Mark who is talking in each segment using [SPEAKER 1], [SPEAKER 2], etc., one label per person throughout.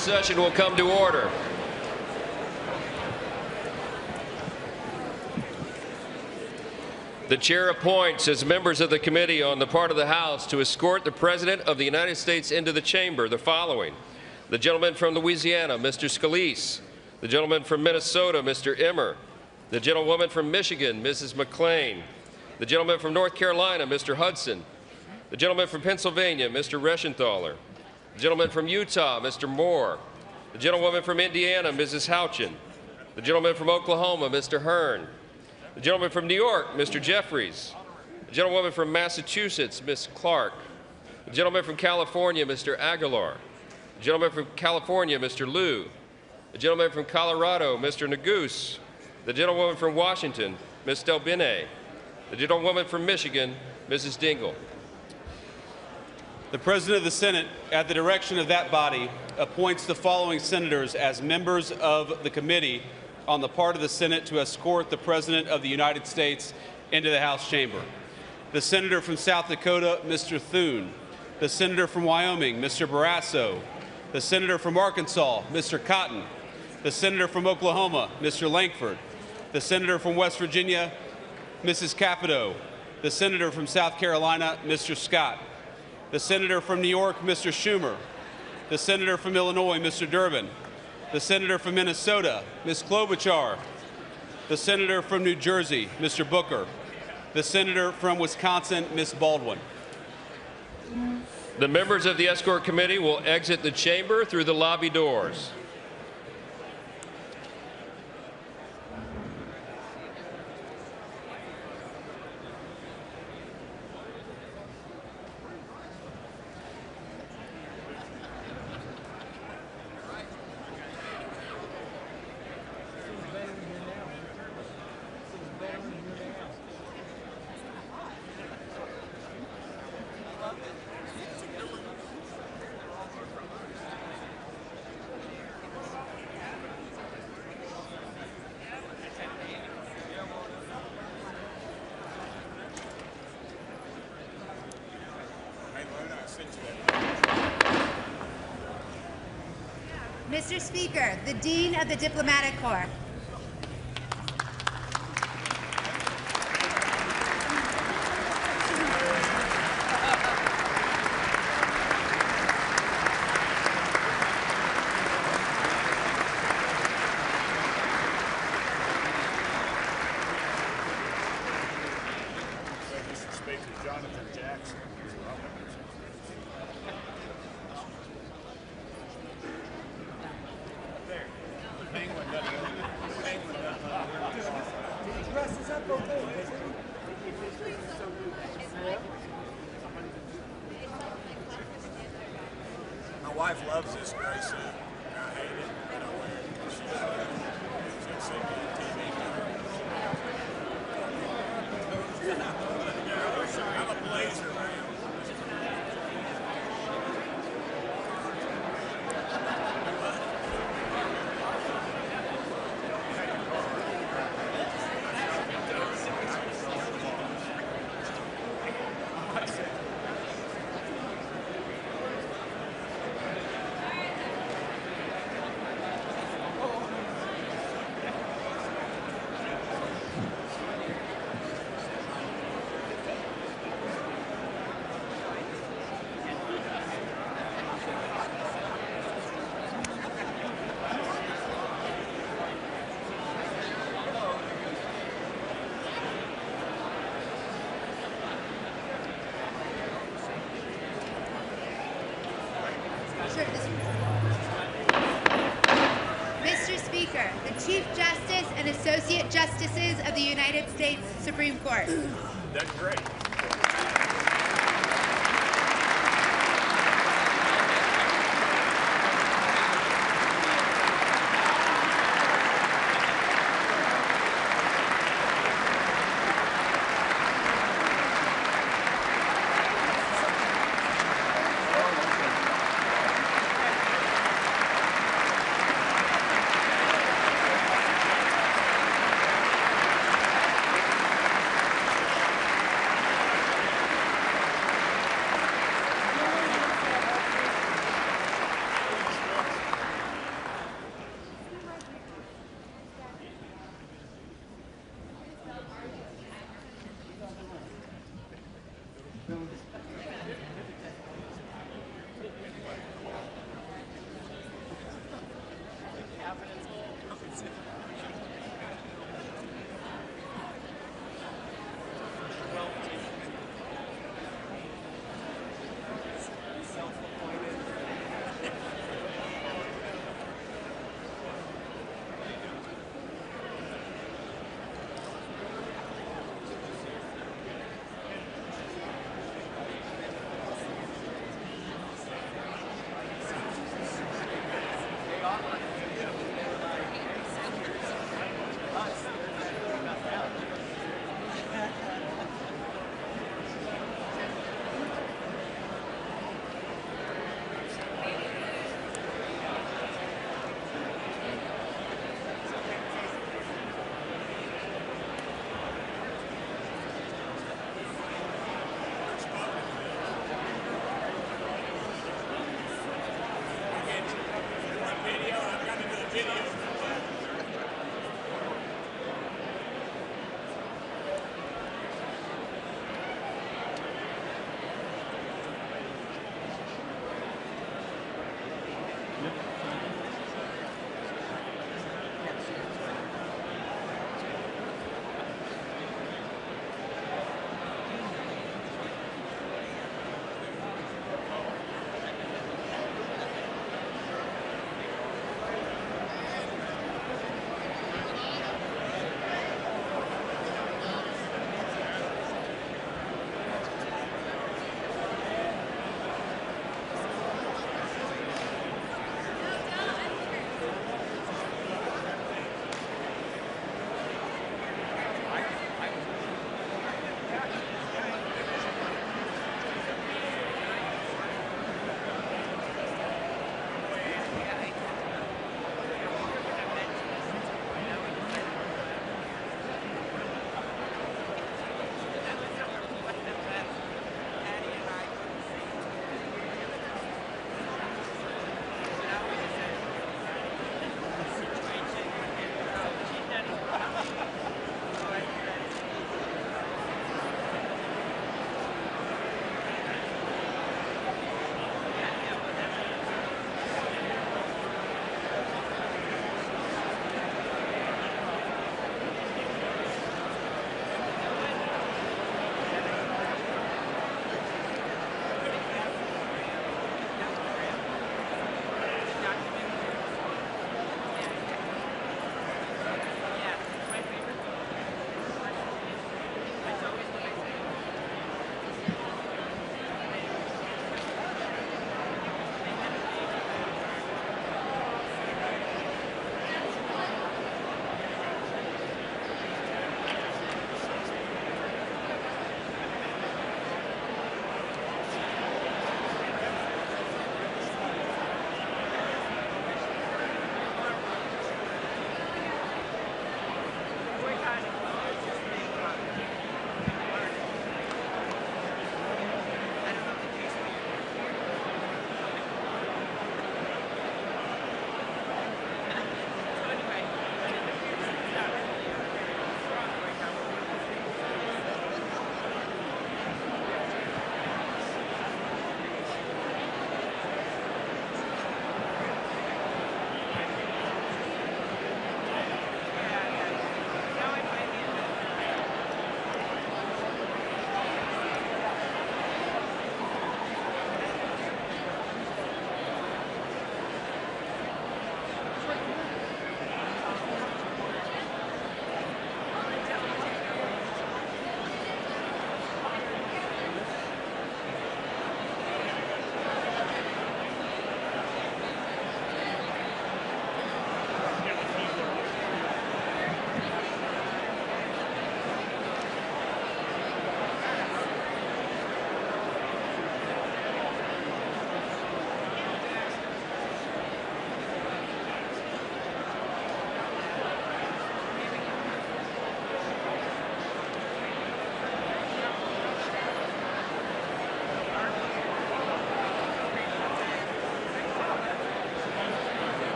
[SPEAKER 1] session will come to order. The chair appoints as members of the committee on the part of the House to escort the President of the United States into the chamber the following: the gentleman from Louisiana, Mr. Scalise; the gentleman from Minnesota, Mr. Emmer; the gentlewoman from Michigan, Mrs. McClain; the gentleman from North Carolina, Mr. Hudson; the gentleman from Pennsylvania, Mr. Reschenthaler; the gentleman from Utah, Mr. Moore; the gentlewoman from Indiana, Mrs. Houchin; the gentleman from Oklahoma, Mr. Hearn; the gentleman from New York, Mr. Jeffries; the gentlewoman from Massachusetts, Ms. Clark; the gentleman from California, Mr. Aguilar; the gentleman from California, Mr. Liu; the gentleman from Colorado, Mr. Neguse; the gentlewoman from Washington, Ms. Delbene; the gentlewoman from Michigan, Mrs. Dingell.
[SPEAKER 2] The President of the Senate, at the direction of that body, appoints the following senators as members of the committee on the part of the Senate to escort the President of the United States into the House chamber: the Senator from South Dakota, Mr. Thune; the Senator from Wyoming, Mr. Barrasso; the Senator from Arkansas, Mr. Cotton; the Senator from Oklahoma, Mr. Lankford; the Senator from West Virginia, Mrs. Capito; the Senator from South Carolina, Mr. Scott; the Senator from New York, Mr. Schumer; the Senator from Illinois, Mr. Durbin; the Senator from Minnesota, Ms. Klobuchar; the Senator from New Jersey, Mr. Booker; the Senator from Wisconsin, Ms. Baldwin.
[SPEAKER 1] The members of the escort committee will exit the chamber through the lobby doors.
[SPEAKER 3] Mr. Speaker, the Dean of the Diplomatic Corps.
[SPEAKER 4] Mr. Speaker, Jonathan Jackson. My wife loves this gray suit. I hate it, but I wear it. She's seen me on TV. I'm a blazer, man.
[SPEAKER 3] Mr. Speaker, the Chief Justice and Associate Justices of the United States Supreme Court.
[SPEAKER 4] That's great.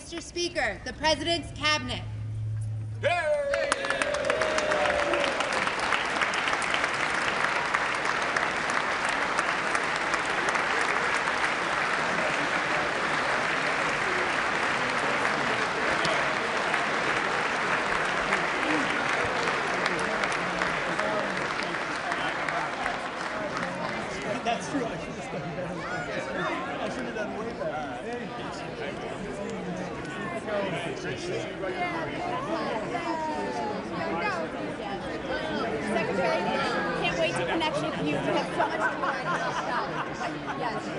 [SPEAKER 3] Mr. Speaker, the President's Cabinet.
[SPEAKER 5] That's true. I should have done better. I should have done way
[SPEAKER 6] Secretary, can't wait to connect with you. We have so much time. Yes.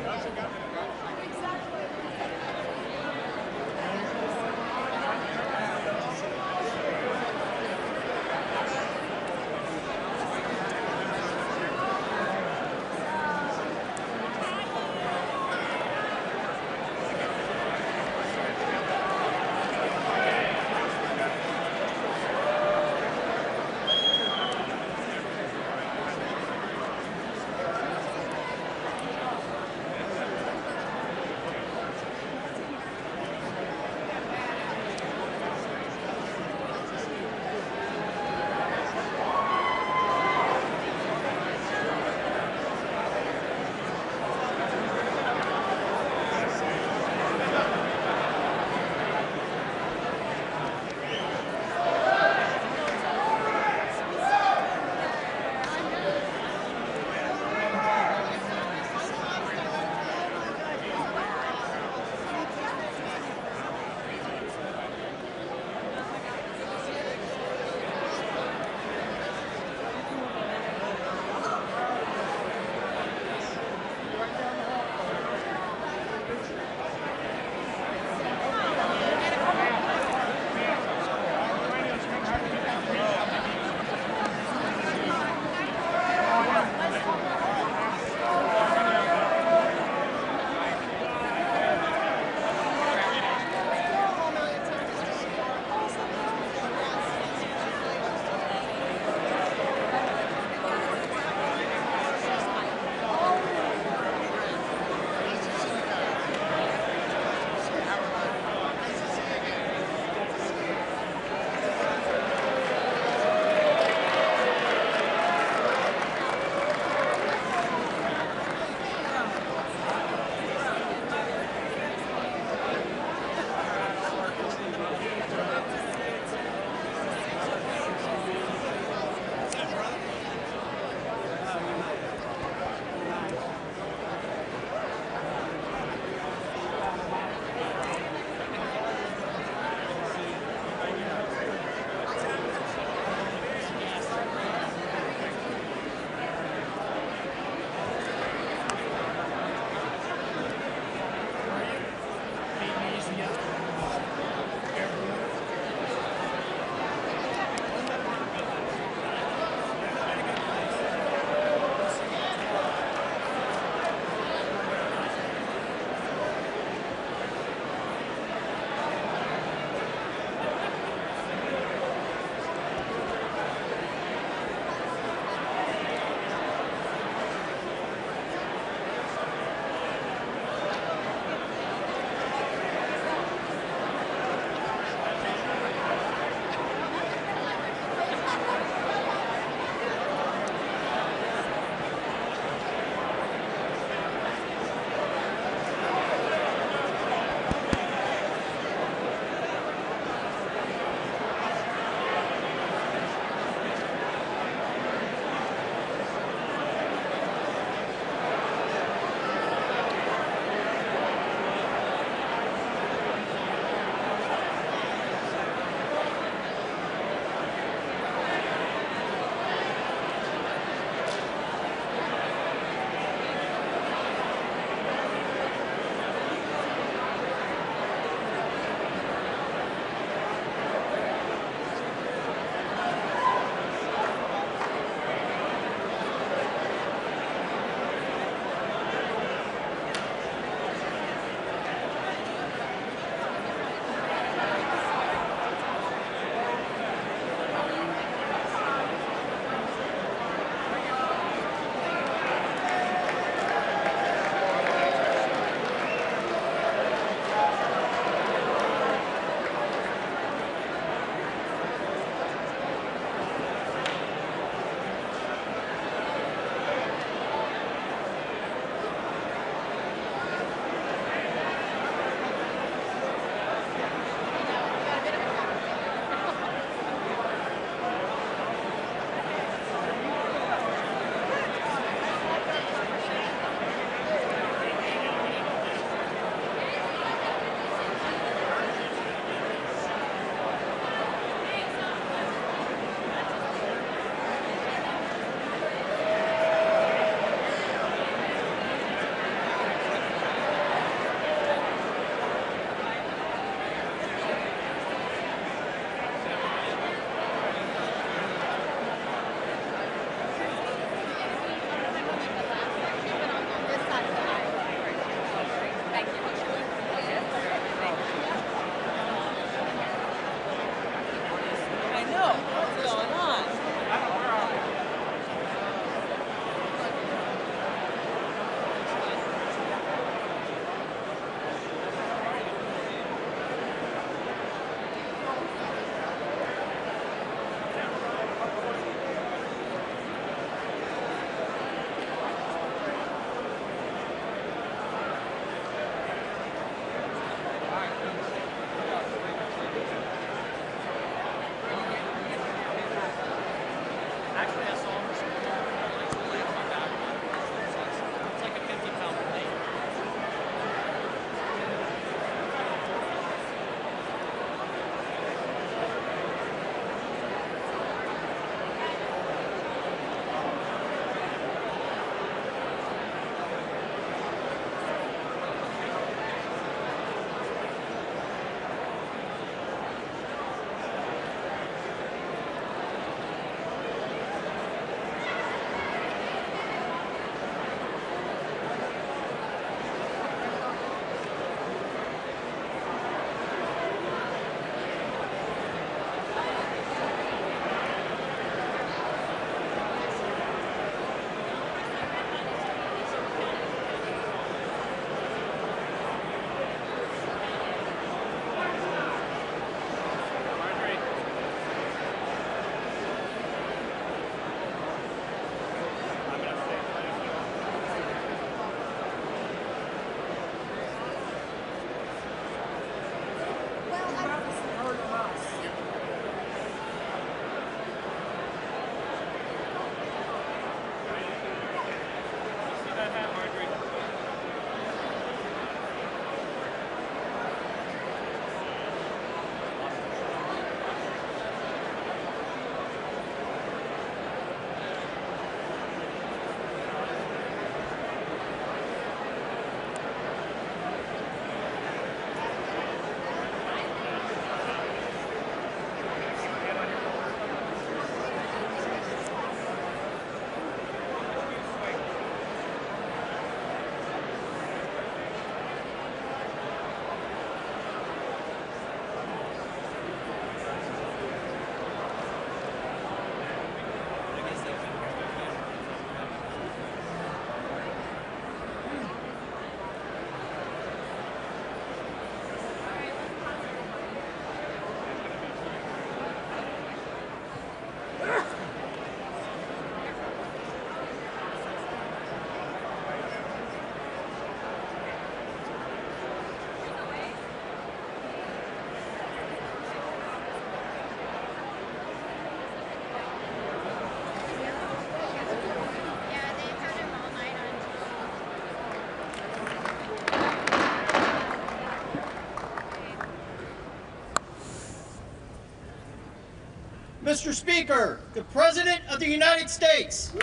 [SPEAKER 7] Mr. Speaker, the President of the United States.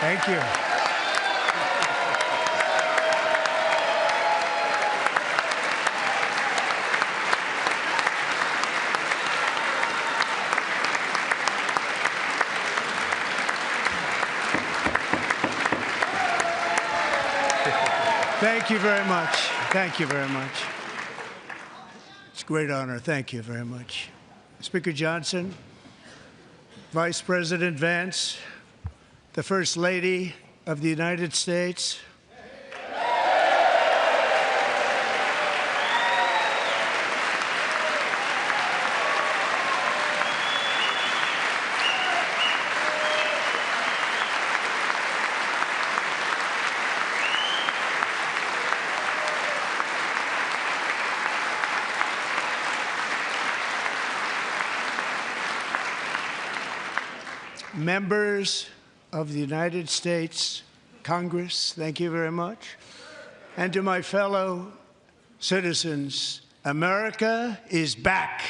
[SPEAKER 5] Thank you. Thank you very much. Thank you very much. It's a great honor. Thank you very much. Speaker Johnson, Vice President Vance, the First Lady of the United States, members of the United States Congress, thank you very much. And to my fellow citizens, America is back.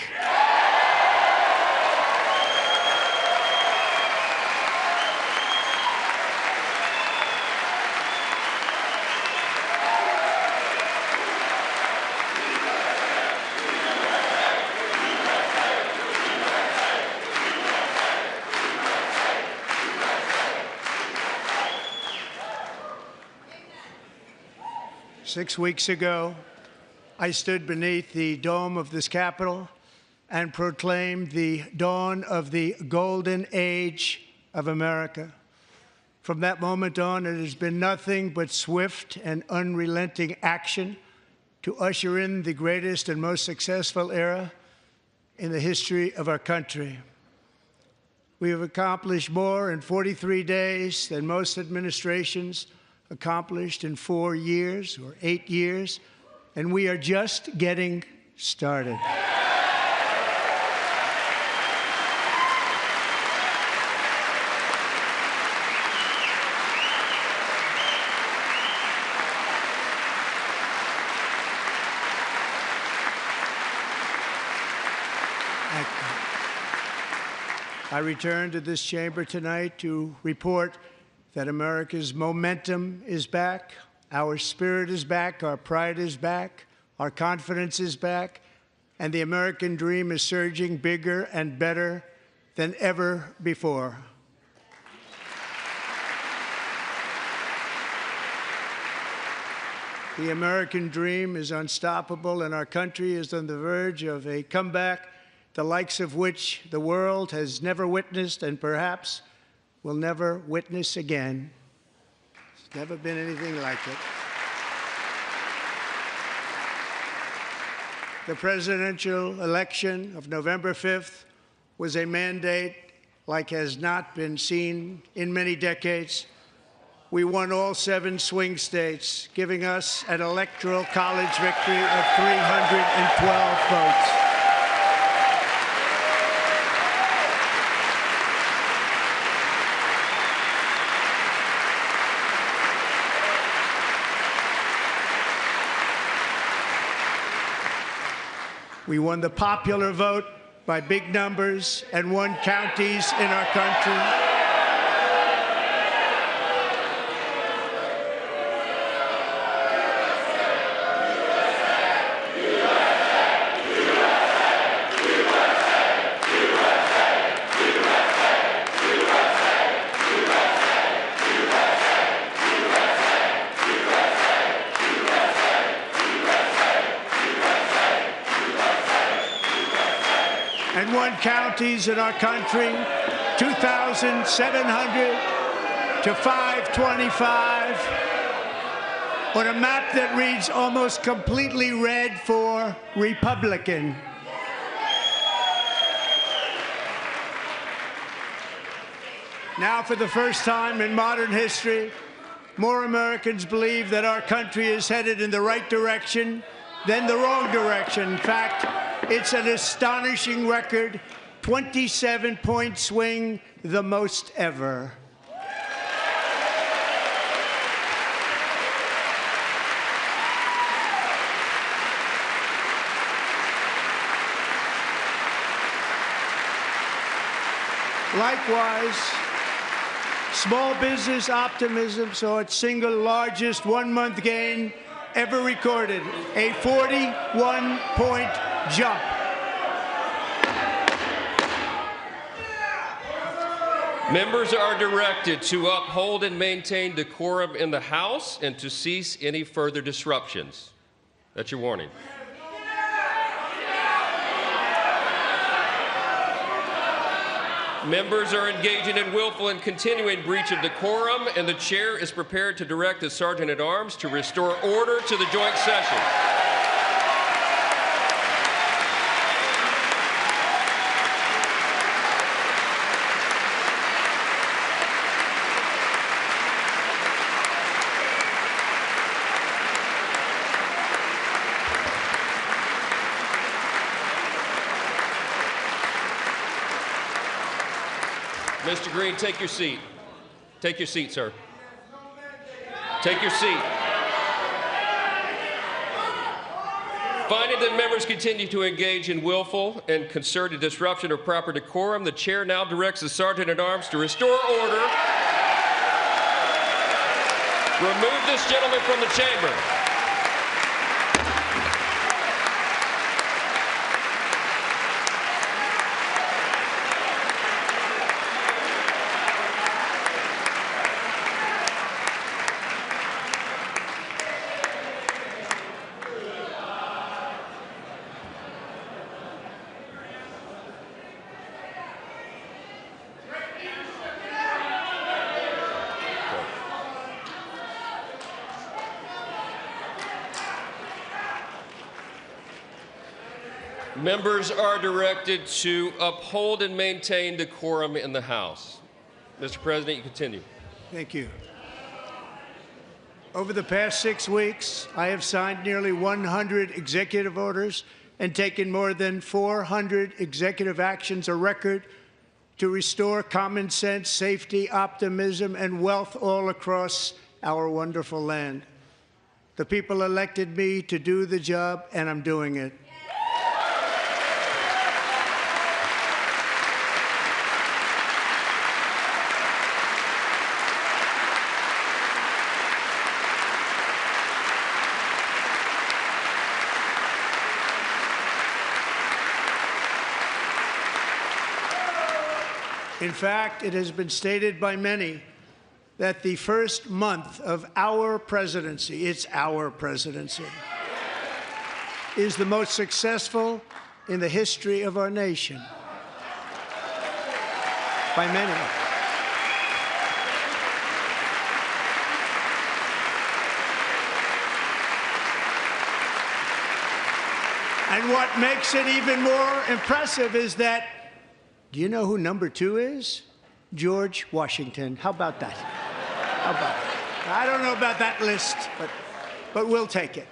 [SPEAKER 5] 6 weeks ago, I stood beneath the dome of this Capitol and proclaimed the dawn of the golden age of America. From that moment on, it has been nothing but swift and unrelenting action to usher in the greatest and most successful era in the history of our country. We have accomplished more in 43 days than most administrations accomplished in 4 years or 8 years, and we are just getting started. I return to this chamber tonight to report that America's momentum is back, our spirit is back, our pride is back, our confidence is back, and the American dream is surging bigger and better than ever before. The American dream is unstoppable, and our country is on the verge of a comeback, the likes of which the world has never witnessed and perhaps will never witness again. There's never been anything like it. The presidential election of November 5th was a mandate like has not been seen in many decades. We won all 7 swing states, giving us an electoral college victory of 312 votes. We won the popular vote by big numbers and won counties in our country. And won counties in our country, 2,700 to 525, on a map that reads almost completely red for Republican. Now, for the first time in modern history, more Americans believe that our country is headed in the right direction than the wrong direction. In fact, it's an astonishing record, 27-point swing, the most ever. Small business optimism saw its single largest one-month gain ever recorded, a 41-point jump.
[SPEAKER 1] Members are directed to uphold and maintain decorum in the House and to cease any further disruptions. That's your warning. Members are engaging in willful and continuing breach of decorum, and the chair is prepared to direct the Sergeant-at-Arms to restore order to the joint session. Mr. Green, take your seat. Take your seat, sir. Take your seat. Finding that members continue to engage in willful and concerted disruption of proper decorum, the chair now directs the Sergeant-at-Arms to restore order. Remove this gentleman from the chamber. Members are directed to uphold and maintain decorum in the House. Mr. President, you continue.
[SPEAKER 5] Thank you. Over the past 6 weeks, I have signed nearly 100 executive orders and taken more than 400 executive actions, a record to restore common sense, safety, optimism, and wealth all across our wonderful land. The people elected me to do the job, and I'm doing it. In fact, it has been stated by many that the first month of our presidency, it's our presidency, is the most successful in the history of our nation. By many. And what makes it even more impressive is that, do you know who number 2 is? George Washington. How about that? How about that? I don't know about that list, but we'll take it.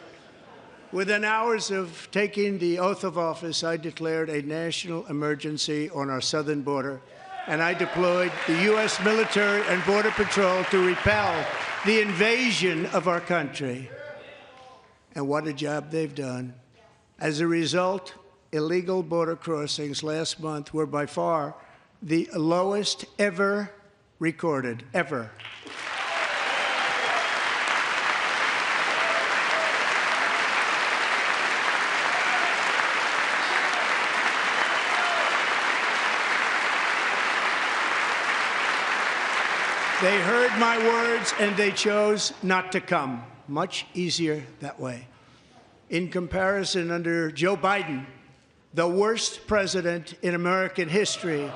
[SPEAKER 5] Within hours of taking the oath of office, I declared a national emergency on our southern border, and I deployed the U.S. military and Border Patrol to repel the invasion of our country. And what a job they've done. As a result, illegal border crossings last month were by far the lowest ever recorded, ever. They heard my words and they chose not to come. Much easier that way. In comparison, under Joe Biden, the worst president in American history,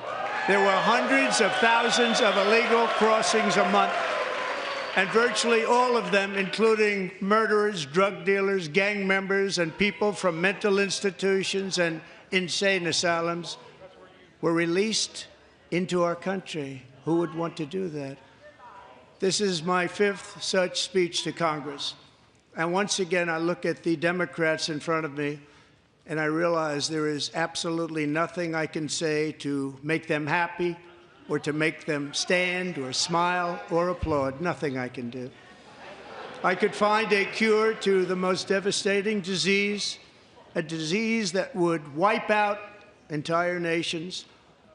[SPEAKER 5] there were hundreds of thousands of illegal crossings a month, and virtually all of them, including murderers, drug dealers, gang members, and people from mental institutions and insane asylums, were released into our country. Who would want to do that? This is my 5th such speech to Congress. And once again, I look at the Democrats in front of me, and I realize there is absolutely nothing I can say to make them happy or to make them stand or smile or applaud. Nothing I can do. I could find a cure to the most devastating disease, a disease that would wipe out entire nations,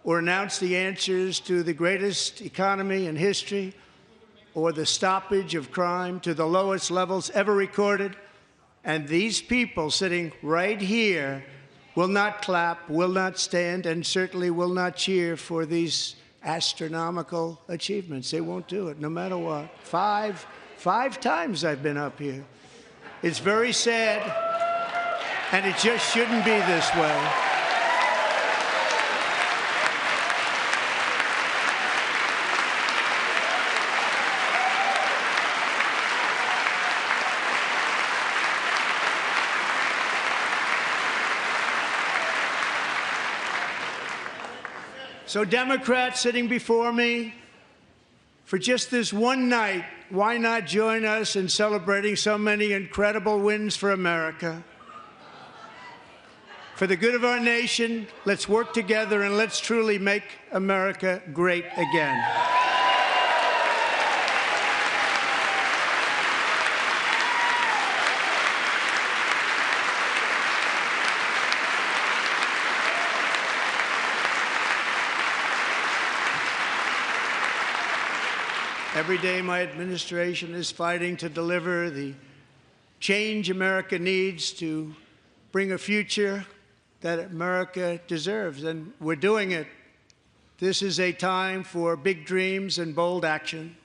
[SPEAKER 5] or announce the answers to the greatest economy in history or the stoppage of crime to the lowest levels ever recorded. And these people sitting right here will not clap, will not stand, and certainly will not cheer for these astronomical achievements. They won't do it, no matter what. Five times I've been up here. It's very sad, and it just shouldn't be this way. So Democrats sitting before me, for just this one night, why not join us in celebrating so many incredible wins for America? For the good of our nation, let's work together and let's truly make America great again. Every day, my administration is fighting to deliver the change America needs to bring a future that America deserves, and we're doing it. This is a time for big dreams and bold action.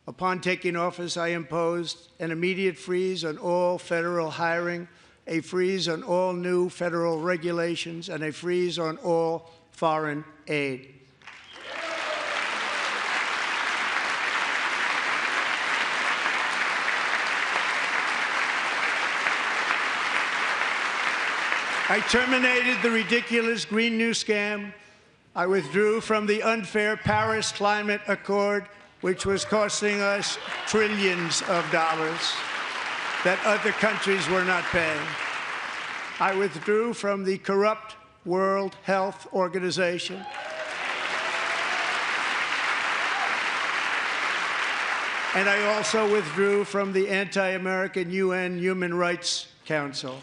[SPEAKER 5] Upon taking office, I imposed an immediate freeze on all federal hiring, a freeze on all new federal regulations, and a freeze on all foreign aid. I terminated the ridiculous Green New Scam. I withdrew from the unfair Paris Climate Accord, which was costing us trillions of dollars that other countries were not paying. I withdrew from the corrupt World Health Organization. And I also withdrew from the anti-American UN Human Rights Council.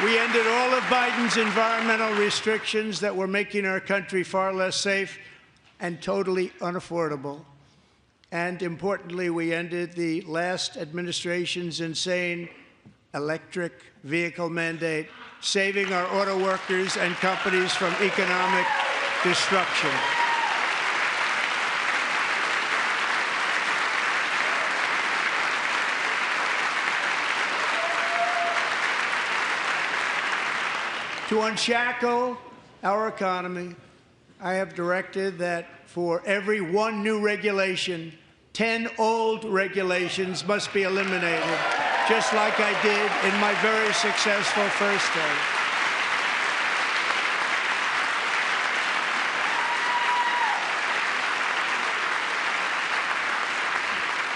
[SPEAKER 5] We ended all of Biden's environmental restrictions that were making our country far less safe and totally unaffordable. And importantly, we ended the last administration's insane electric vehicle mandate, saving our auto workers and companies from economic destruction. To unshackle our economy, I have directed that for every one new regulation, 10 old regulations must be eliminated, just like I did in my very successful first term.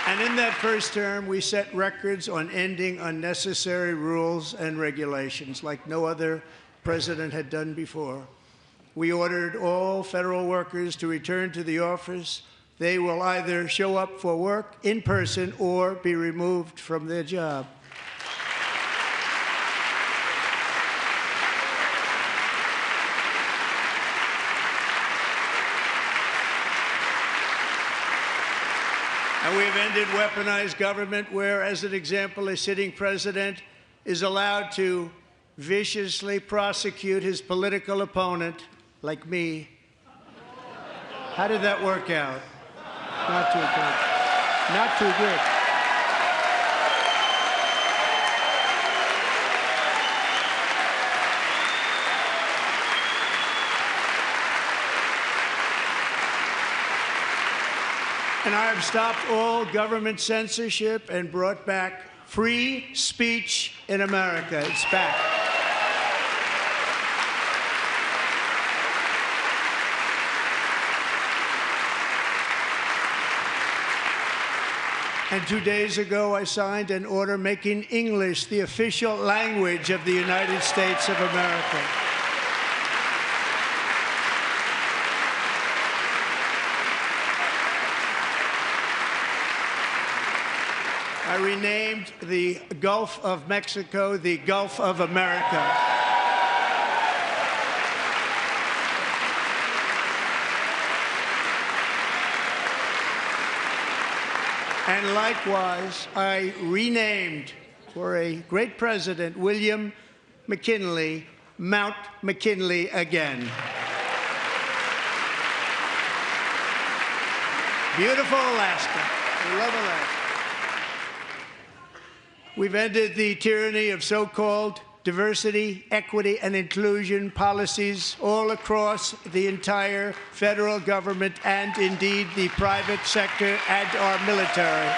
[SPEAKER 5] And in that first term, we set records on ending unnecessary rules and regulations like no other president had done before. We ordered all federal workers to return to the office. They will either show up for work in person or be removed from their job. And we have ended weaponized government where, as an example, a sitting president is allowed to viciously prosecute his political opponent, like me. How did that work out? Not too good. Not too good. And I have stopped all government censorship and brought back free speech in America. It's back. And 2 days ago, I signed an order making English the official language of the United States of America. I renamed the Gulf of Mexico the Gulf of America. And likewise, I renamed, for a great president, William McKinley, Mount McKinley again. Beautiful Alaska. We love Alaska. We've ended the tyranny of so-called diversity, equity, and inclusion policies all across the entire federal government and indeed the private sector and our military.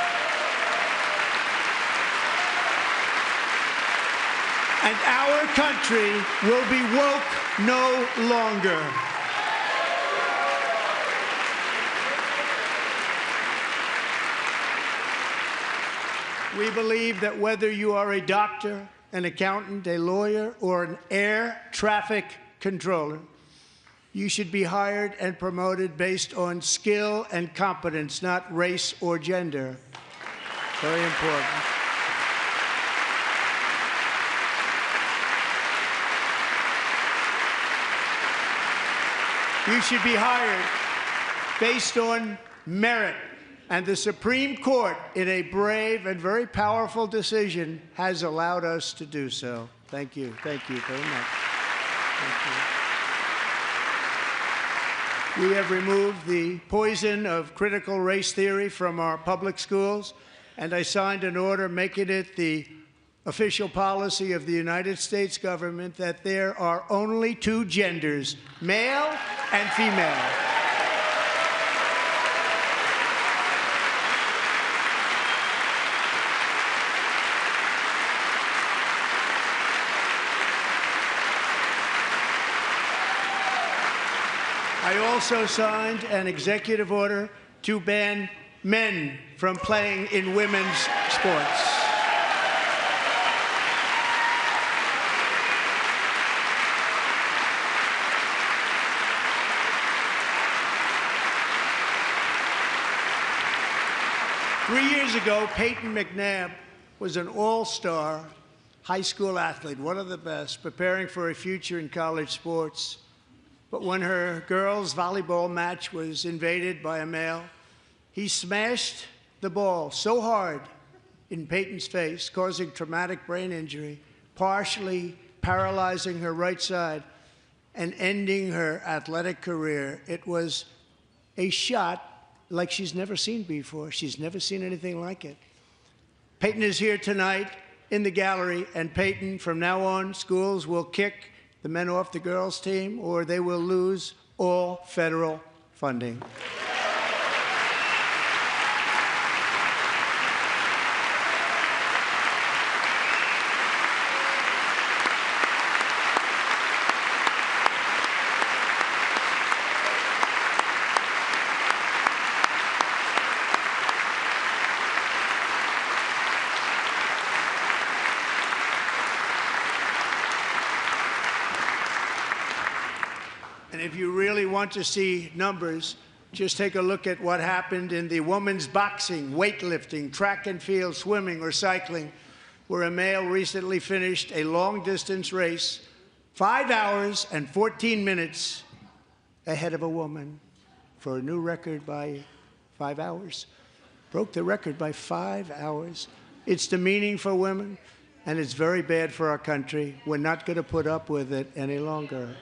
[SPEAKER 5] And our country will be woke no longer. We believe that whether you are a doctor, an accountant, a lawyer, or an air traffic controller, you should be hired and promoted based on skill and competence, not race or gender. Very important. You should be hired based on merit. And the Supreme Court, in a brave and very powerful decision, has allowed us to do so. Thank you. Thank you very much. Thank you. We have removed the poison of critical race theory from our public schools, and I signed an order making it the official policy of the United States government that there are only two genders, male and female. I also signed an executive order to ban men from playing in women's sports. Three years ago, Peyton McNabb was an all-star high school athlete, one of the best, preparing for a future in college sports. But when her girls' volleyball match was invaded by a male, he smashed the ball so hard in Peyton's face, causing traumatic brain injury, partially paralyzing her right side, and ending her athletic career. It was a shot like she's never seen before. She's never seen anything like it. Peyton is here tonight in the gallery, and Peyton, from now on, schools will kick the men off the girls' team, or they will lose all federal funding. And if you really want to see numbers, just take a look at what happened in the women's boxing, weightlifting, track and field, swimming, or cycling, where a male recently finished a long-distance race 5 hours and 14 minutes ahead of a woman for a new record by 5 hours. Broke the record by 5 hours. It's demeaning for women, and it's very bad for our country. We're not going to put up with it any longer.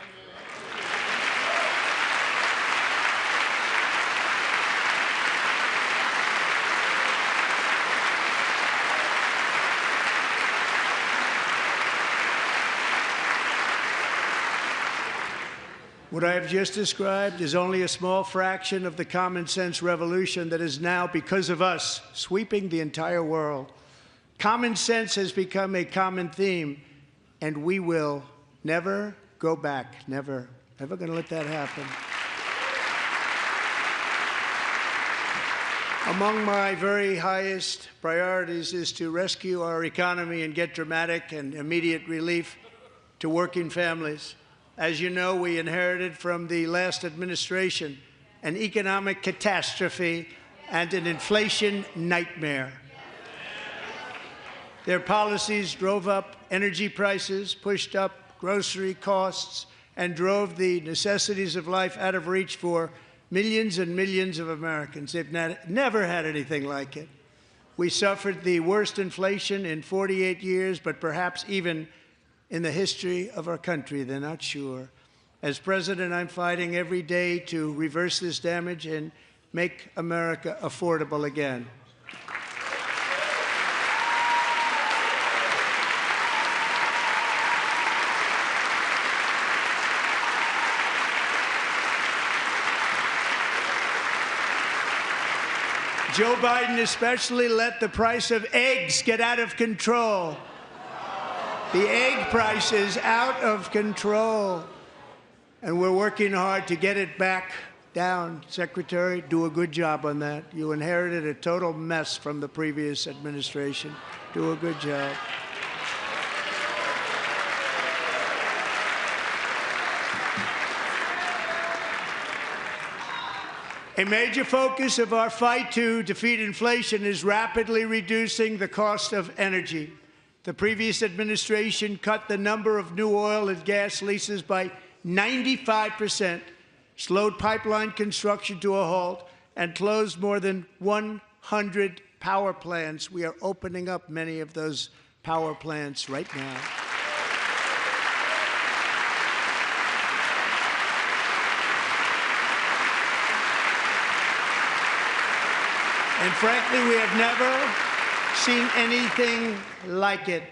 [SPEAKER 5] What I have just described is only a small fraction of the common sense revolution that is now, because of us, sweeping the entire world. Common sense has become a common theme, and we will never go back. Never. Never going to let that happen. Among my very highest priorities is to rescue our economy and get dramatic and immediate relief to working families. As you know, we inherited from the last administration an economic catastrophe and an inflation nightmare. Their policies drove up energy prices, pushed up grocery costs, and drove the necessities of life out of reach for millions and millions of Americans. They've never had anything like it. We suffered the worst inflation in 48 years, but perhaps even in the history of our country. They're not sure. As president, I'm fighting every day to reverse this damage and make America affordable again. Joe Biden especially let the price of eggs get out of control. The egg price is out of control, and we're working hard to get it back down. Secretary, do a good job on that. You inherited a total mess from the previous administration. Do a good job. A major focus of our fight to defeat inflation is rapidly reducing the cost of energy. The previous administration cut the number of new oil and gas leases by 95%, slowed pipeline construction to a halt, and closed more than 100 power plants. We are opening up many of those power plants right now. And frankly, we have never seen anything like it.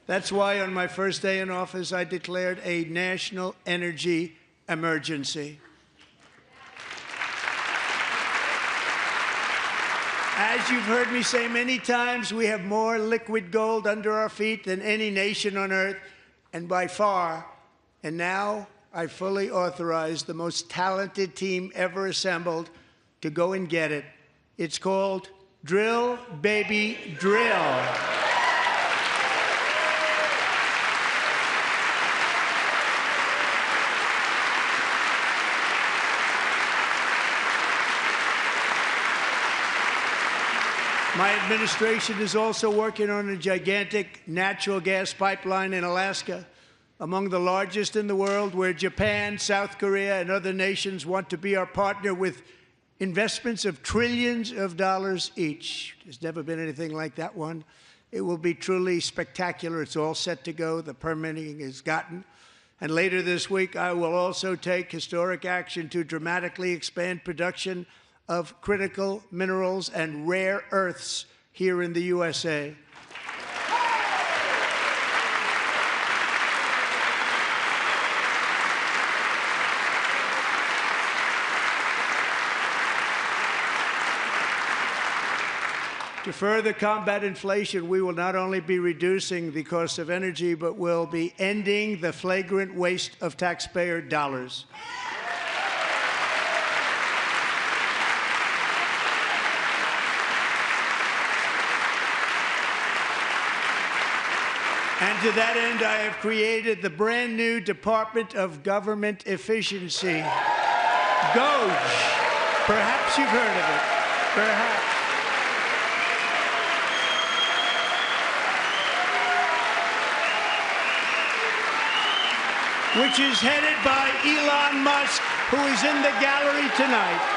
[SPEAKER 5] That's why on my first day in office, I declared a national energy emergency. As you've heard me say many times, we have more liquid gold under our feet than any nation on earth, and by far. And now I fully authorize the most talented team ever assembled to go and get it. It's called Drill, Baby, Drill. My administration is also working on a gigantic natural gas pipeline in Alaska, among the largest in the world, where Japan, South Korea, and other nations want to be our partner with investments of trillions of dollars each. There's never been anything like that one. It will be truly spectacular. It's all set to go. The permitting is gotten. And later this week, I will also take historic action to dramatically expand production of critical minerals and rare earths here in the USA. To further combat inflation, we will not only be reducing the cost of energy, but will be ending the flagrant waste of taxpayer dollars. And to that end, I have created the brand new Department of Government Efficiency, DOGE. Perhaps you've heard of it. Perhaps. Which is headed by Elon Musk, who is in the gallery tonight.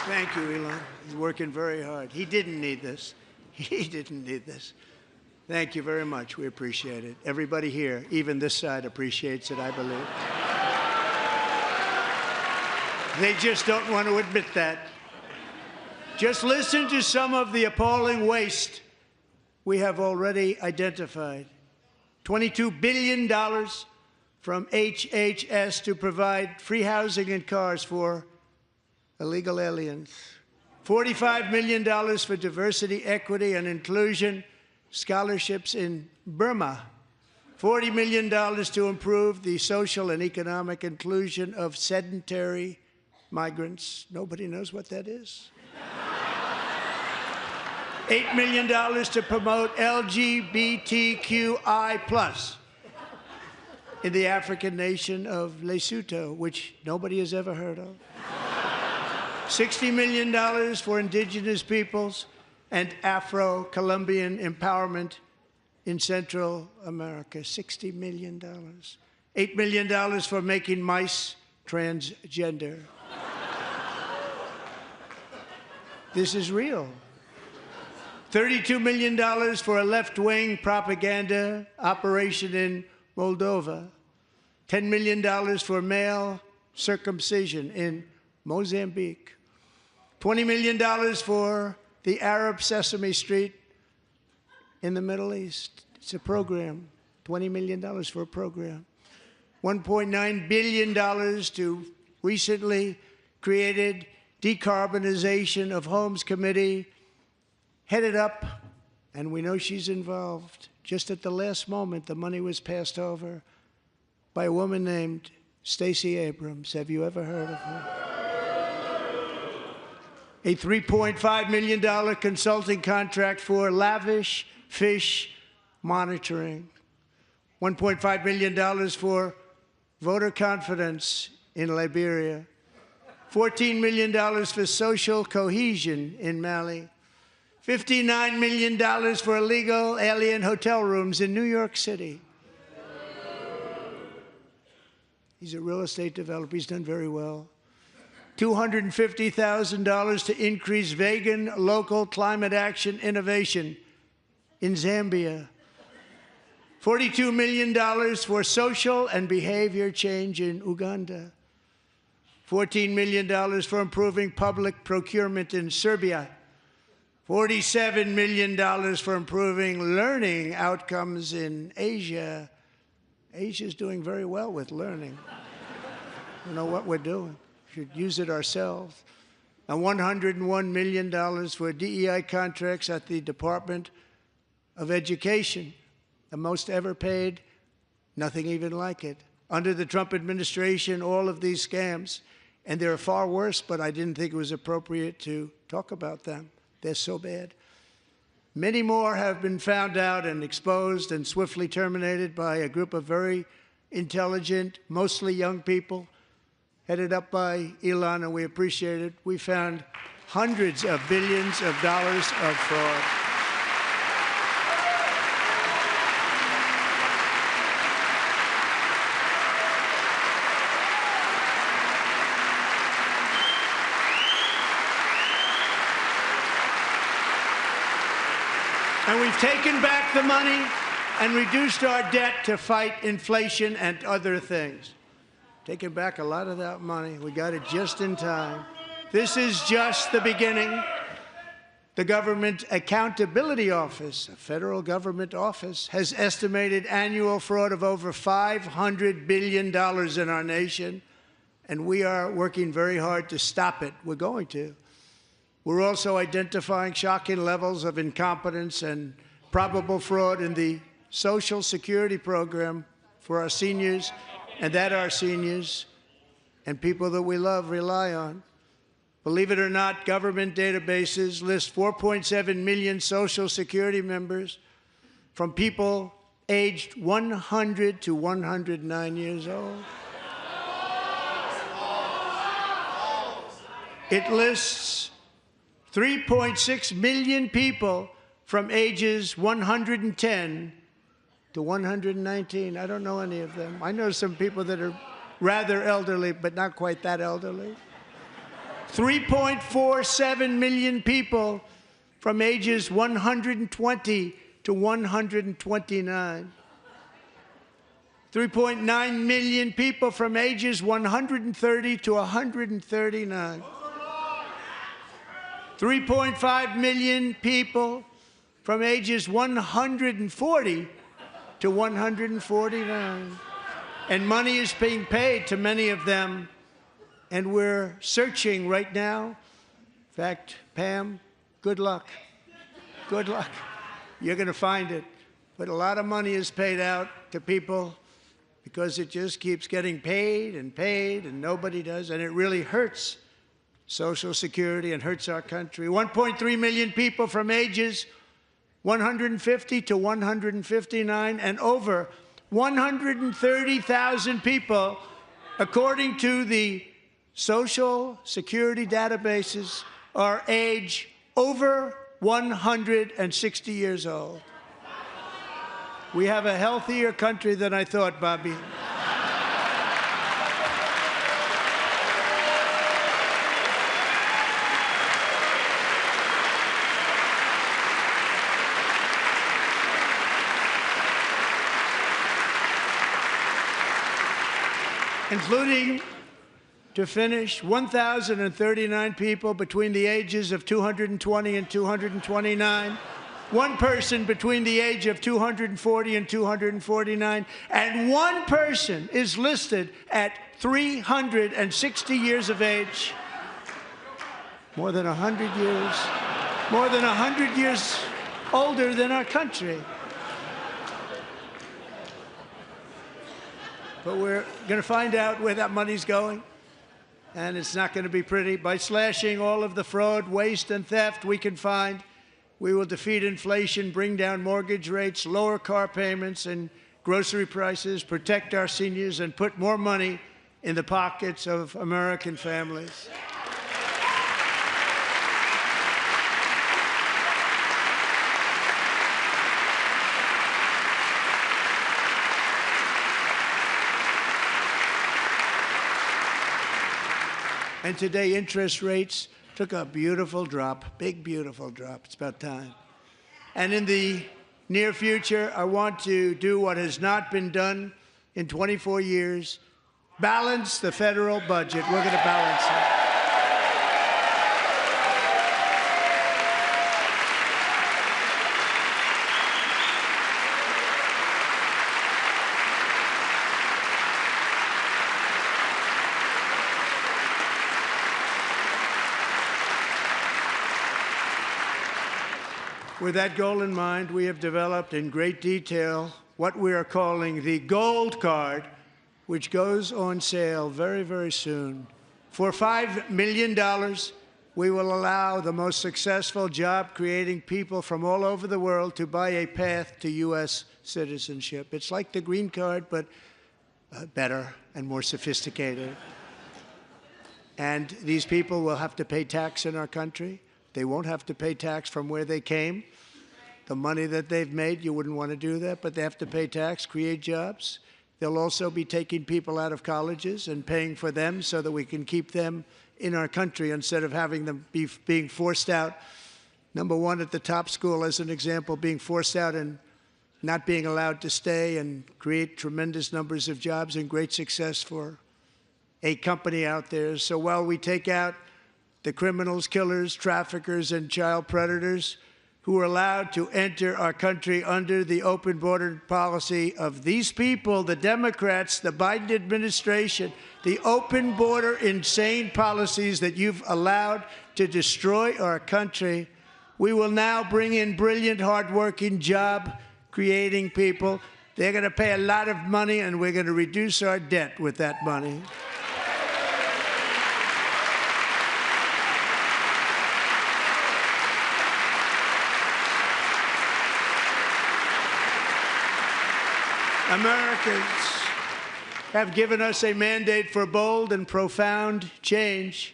[SPEAKER 5] Thank you, Elon. He's working very hard. He didn't need this. He didn't need this. Thank you very much. We appreciate it. Everybody here, even this side, appreciates it, I believe. They just don't want to admit that. Just listen to some of the appalling waste we have already identified. $22 billion from HHS to provide free housing and cars for illegal aliens. $45 million for diversity, equity, and inclusion scholarships in Burma, $40 million to improve the social and economic inclusion of sedentary migrants. Nobody knows what that is. $8 million to promote LGBTQI+ in the African nation of Lesotho, which nobody has ever heard of. $60 million for indigenous peoples and Afro-Colombian empowerment in Central America. $60 million. $8 million for making mice transgender. This is real. $32 million for a left-wing propaganda operation in Moldova. $10 million for male circumcision in Mozambique. $20 million for the Arab Sesame Street in the Middle East. It's a program. $20 million for a program. $1.9 billion to recently created Decarbonization of Homes Committee, headed up, and we know she's involved. Just at the last moment, the money was passed over by a woman named Stacey Abrams. Have you ever heard of her? A $3.5 million consulting contract for lavish fish monitoring. $1.5 million for voter confidence in Liberia. $14 million for social cohesion in Mali. $59 million for illegal alien hotel rooms in New York City. He's a real estate developer. He's done very well. $250,000 to increase vegan local climate action innovation in Zambia. $42 million for social and behavior change in Uganda. $14 million for improving public procurement in Serbia. $47 million for improving learning outcomes in Asia. Asia's doing very well with learning. We know what we're doing. We should use it ourselves. And $101 million for DEI contracts at the Department of Education, the most ever paid, nothing even like it. Under the Trump administration, all of these scams, and they're far worse, but I didn't think it was appropriate to talk about them. They're so bad. Many more have been found out and exposed and swiftly terminated by a group of very intelligent, mostly young people, headed up by Elon, and we appreciate it. We found hundreds of billions of dollars of fraud. And we've taken back the money and reduced our debt to fight inflation and other things. Taken back a lot of that money. We got it just in time. This is just the beginning. The Government Accountability Office, a federal government office, has estimated annual fraud of over $500 billion in our nation, and we are working very hard to stop it. We're going to. We're also identifying shocking levels of incompetence and probable fraud in the Social Security program for our seniors, and that our seniors and people that we love rely on. Believe it or not, government databases list 4.7 million Social Security members from people aged 100 to 109 years old. It lists 3.6 million people from ages 110 to 119. I don't know any of them. I know some people that are rather elderly, but not quite that elderly. 3.47 million people from ages 120 to 129. 3.9 million people from ages 130 to 139. 3.5 million people from ages 140 to 149. And money is being paid to many of them, and we're searching right now. In fact, Pam, good luck. Good luck. You're going to find it. But a lot of money is paid out to people because it just keeps getting paid, and nobody does, and it really hurts Social Security and hurts our country. 1.3 million people from ages 150 to 159, and over 130,000 people, according to the Social Security databases, are age over 160 years old. We have a healthier country than I thought, Bobby. Including, to finish, 1,039 people between the ages of 220 and 229, one person between the age of 240 and 249, and one person is listed at 360 years of age. More than 100 years older than our country. But we're going to find out where that money's going, and it's not going to be pretty. By slashing all of the fraud, waste, and theft we can find, we will defeat inflation, bring down mortgage rates, lower car payments and grocery prices, protect our seniors, and put more money in the pockets of American families. And today, interest rates took a beautiful drop, big, beautiful drop. It's about time. And in the near future, I want to do what has not been done in 24 years, balance the federal budget. We're going to balance it. With that goal in mind, we have developed in great detail what we are calling the Gold Card, which goes on sale very, very soon. For $5 million, we will allow the most successful job-creating people from all over the world to buy a path to U.S. citizenship. It's like the green card, but better and more sophisticated. And these people will have to pay tax in our country. They won't have to pay tax from where they came. The money that they've made, you wouldn't want to do that, but they have to pay tax, create jobs. They'll also be taking people out of colleges and paying for them so that we can keep them in our country instead of having them being forced out. Number one, at the top school, as an example, being forced out and not being allowed to stay and create tremendous numbers of jobs and great success for a company out there. So while we take out the criminals, killers, traffickers, and child predators who are allowed to enter our country under the open border policy of these people, the Democrats, the Biden administration, the open border insane policies that you've allowed to destroy our country, we will now bring in brilliant, hardworking, job-creating people. They're going to pay a lot of money, and we're going to reduce our debt with that money. Americans have given us a mandate for bold and profound change.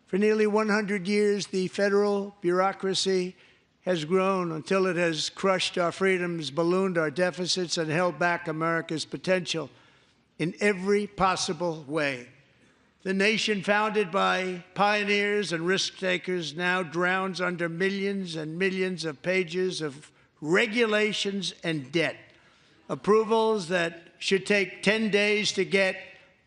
[SPEAKER 5] For nearly 100 years, the federal bureaucracy has grown until it has crushed our freedoms, ballooned our deficits, and held back America's potential in every possible way. The nation founded by pioneers and risk-takers now drowns under millions and millions of pages of regulations and debt. Approvals that should take 10 days to get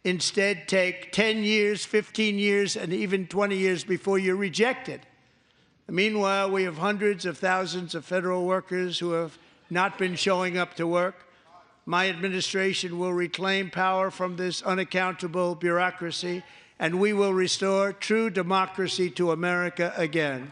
[SPEAKER 5] instead take 10 years, 15 years, and even 20 years before you're rejected. Meanwhile, we have hundreds of thousands of federal workers who have not been showing up to work. My administration will reclaim power from this unaccountable bureaucracy, and we will restore true democracy to America again.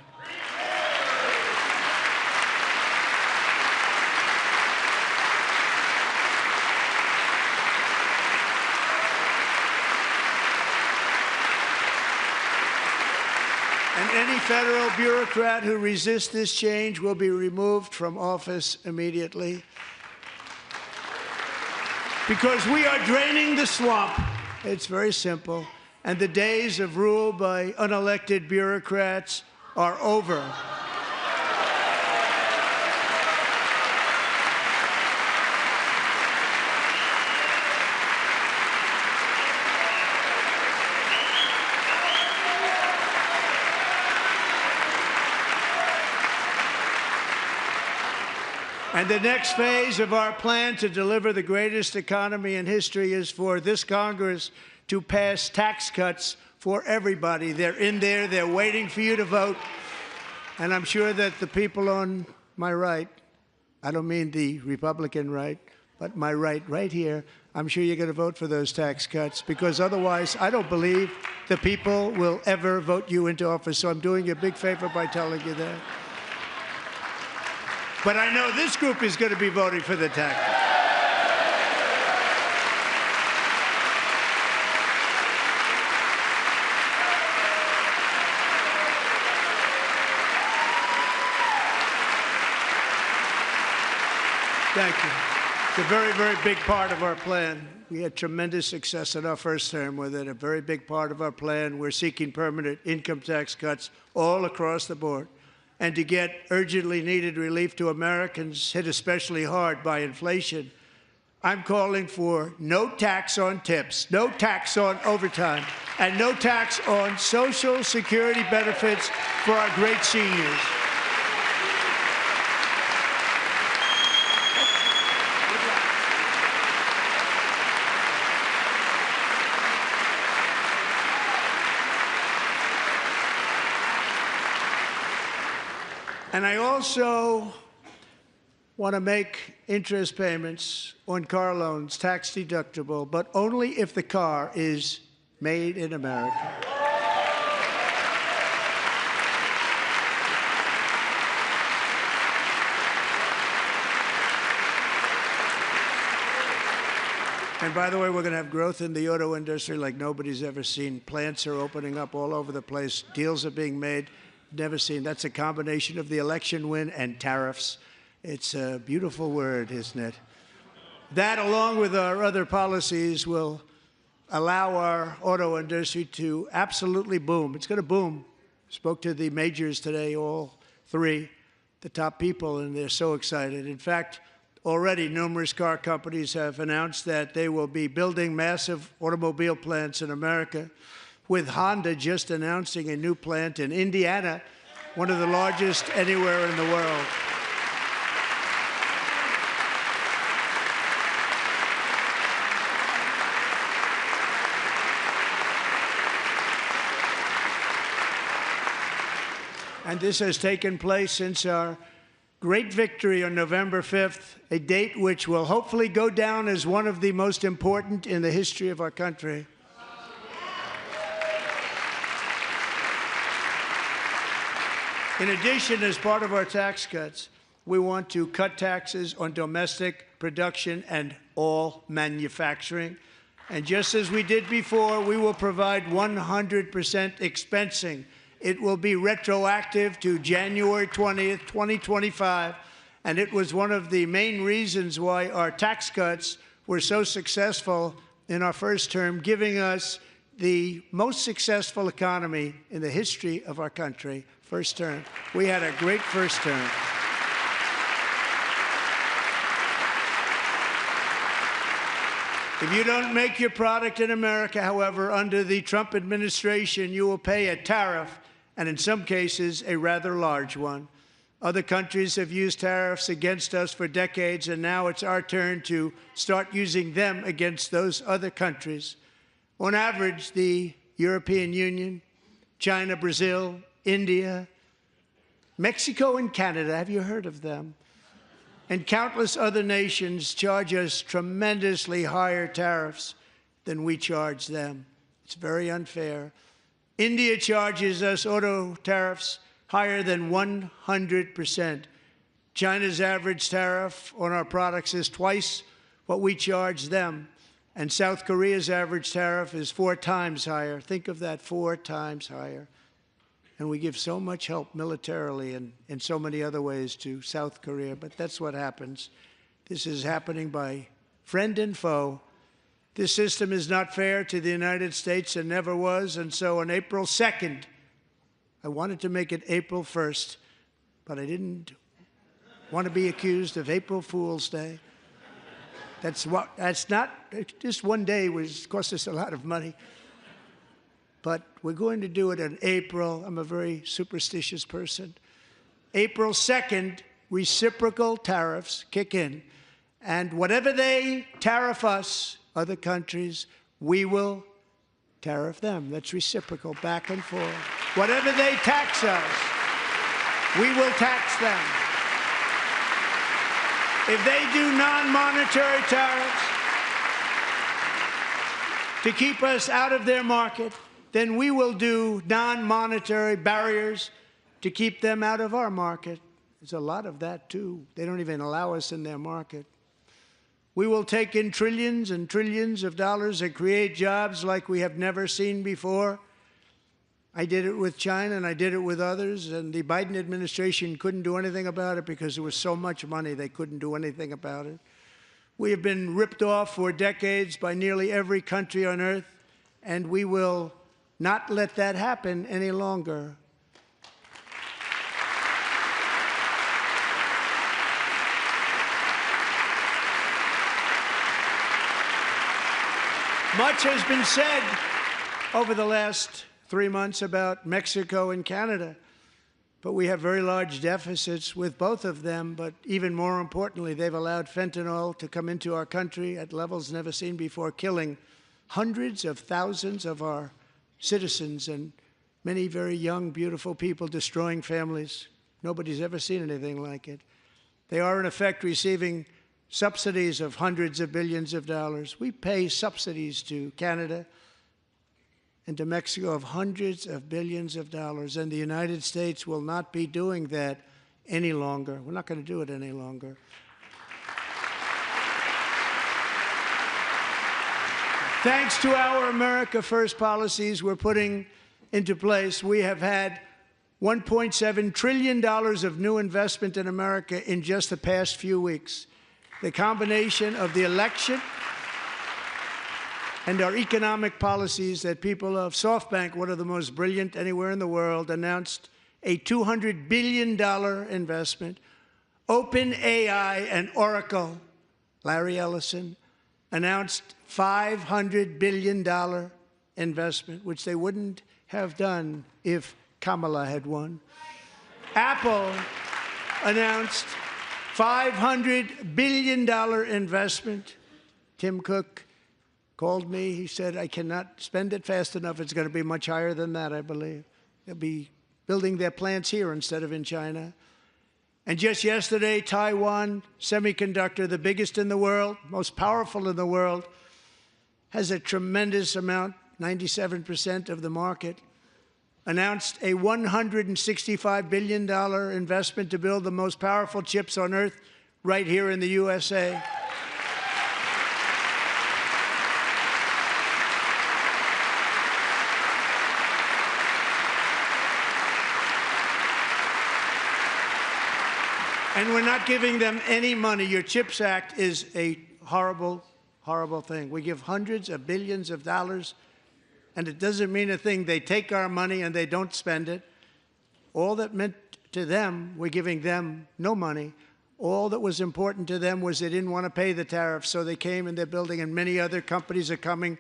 [SPEAKER 5] and any federal bureaucrat who resists this change will be removed from office immediately. Because we are draining the swamp. It's very simple. And the days of rule by unelected bureaucrats are over. And the next phase of our plan to deliver the greatest economy in history is for this Congress to pass tax cuts for everybody. They're in there. They're waiting for you to vote. And I'm sure that the people on my right, I don't mean the Republican right, but my right here, I'm sure you're going to vote for those tax cuts, because otherwise I don't believe the people will ever vote you into office. So I'm doing you a big favor by telling you that. But I know this group is going to be voting for the tax cuts. Thank you. It's a very, very big part of our plan. We had tremendous success in our first term with it. A very big part of our plan. We're seeking permanent income tax cuts all across the board. And to get urgently needed relief to Americans hit especially hard by inflation, I'm calling for no tax on tips, no tax on overtime, and no tax on Social Security benefits for our great seniors. And I also want to make interest payments on car loans tax deductible, but only if the car is made in America. And by the way, we're going to have growth in the auto industry like nobody's ever seen. Plants are opening up all over the place. Deals are being made. Never seen. That's a combination of the election win and tariffs. It's a beautiful word, isn't it? That, along with our other policies, will allow our auto industry to absolutely boom. It's going to boom. Spoke to the majors today, all three, the top people, and they're so excited. In fact, already numerous car companies have announced that they will be building massive automobile plants in America, with Honda just announcing a new plant in Indiana, one of the largest anywhere in the world. And this has taken place since our great victory on November 5th, a date which will hopefully go down as one of the most important in the history of our country. In addition, as part of our tax cuts, we want to cut taxes on domestic production and all manufacturing. And just as we did before, we will provide 100% expensing. It will be retroactive to January 20th, 2025. And it was one of the main reasons why our tax cuts were so successful in our first term, giving us the most successful economy in the history of our country. First term. We had a great first term. If you don't make your product in America, however, under the Trump administration, you will pay a tariff, and in some cases, a rather large one. Other countries have used tariffs against us for decades, and now it's our turn to start using them against those other countries. On average, the European Union, China, Brazil, India, Mexico, and Canada, have you heard of them? And countless other nations charge us tremendously higher tariffs than we charge them. It's very unfair. India charges us auto tariffs higher than 100%. China's average tariff on our products is twice what we charge them. And South Korea's average tariff is 4 times higher. Think of that, 4 times higher. And we give so much help militarily and in so many other ways to South Korea, but that's what happens. This is happening by friend and foe. This system is not fair to the United States and never was, and so on April 2nd, I wanted to make it April 1st, but I didn't want to be accused of April Fool's Day. That's not, just one day was cost us a lot of money. But we're going to do it in April. I'm a very superstitious person. April 2nd, reciprocal tariffs kick in. And whatever they tariff us, other countries, we will tariff them. That's reciprocal, back and forth. Whatever they tax us, we will tax them. If they do non-monetary tariffs to keep us out of their market, then we will do non-monetary barriers to keep them out of our market. There's a lot of that, too. They don't even allow us in their market. We will take in trillions and trillions of dollars and create jobs like we have never seen before. I did it with China, and I did it with others, and the Biden administration couldn't do anything about it because there was so much money they couldn't do anything about it. We have been ripped off for decades by nearly every country on earth, and we will not let that happen any longer. Much has been said over the last 3 months about Mexico and Canada, but we have very large deficits with both of them. But even more importantly, they've allowed fentanyl to come into our country at levels never seen before, killing hundreds of thousands of our citizens and many very young, beautiful people, destroying families. Nobody's ever seen anything like it. They are, in effect, receiving subsidies of hundreds of billions of dollars. We pay subsidies to Canada and to Mexico of hundreds of billions of dollars, and the United States will not be doing that any longer. We're not going to do it any longer. Thanks to our America First policies we're putting into place, we have had $1.7 trillion of new investment in America in just the past few weeks. The combination of the election and our economic policies that people of SoftBank, one of the most brilliant anywhere in the world, announced a $200 billion investment. OpenAI and Oracle, Larry Ellison, announced $500 billion investment, which they wouldn't have done if Kamala had won. Apple announced $500 billion investment. Tim Cook called me. He said, I cannot spend it fast enough. It's going to be much higher than that, I believe. They'll be building their plants here instead of in China. And just yesterday, Taiwan Semiconductor, the biggest in the world, most powerful in the world, has a tremendous amount, 97% of the market, announced a $165 billion investment to build the most powerful chips on earth right here in the USA. And we're not giving them any money. Your CHIPS Act is a horrible, horrible thing. We give hundreds of billions of dollars, and it doesn't mean a thing. They take our money and they don't spend it. All that meant to them, we're giving them no money. All that was important to them was they didn't want to pay the tariffs, so they came and they're building, and many other companies are coming.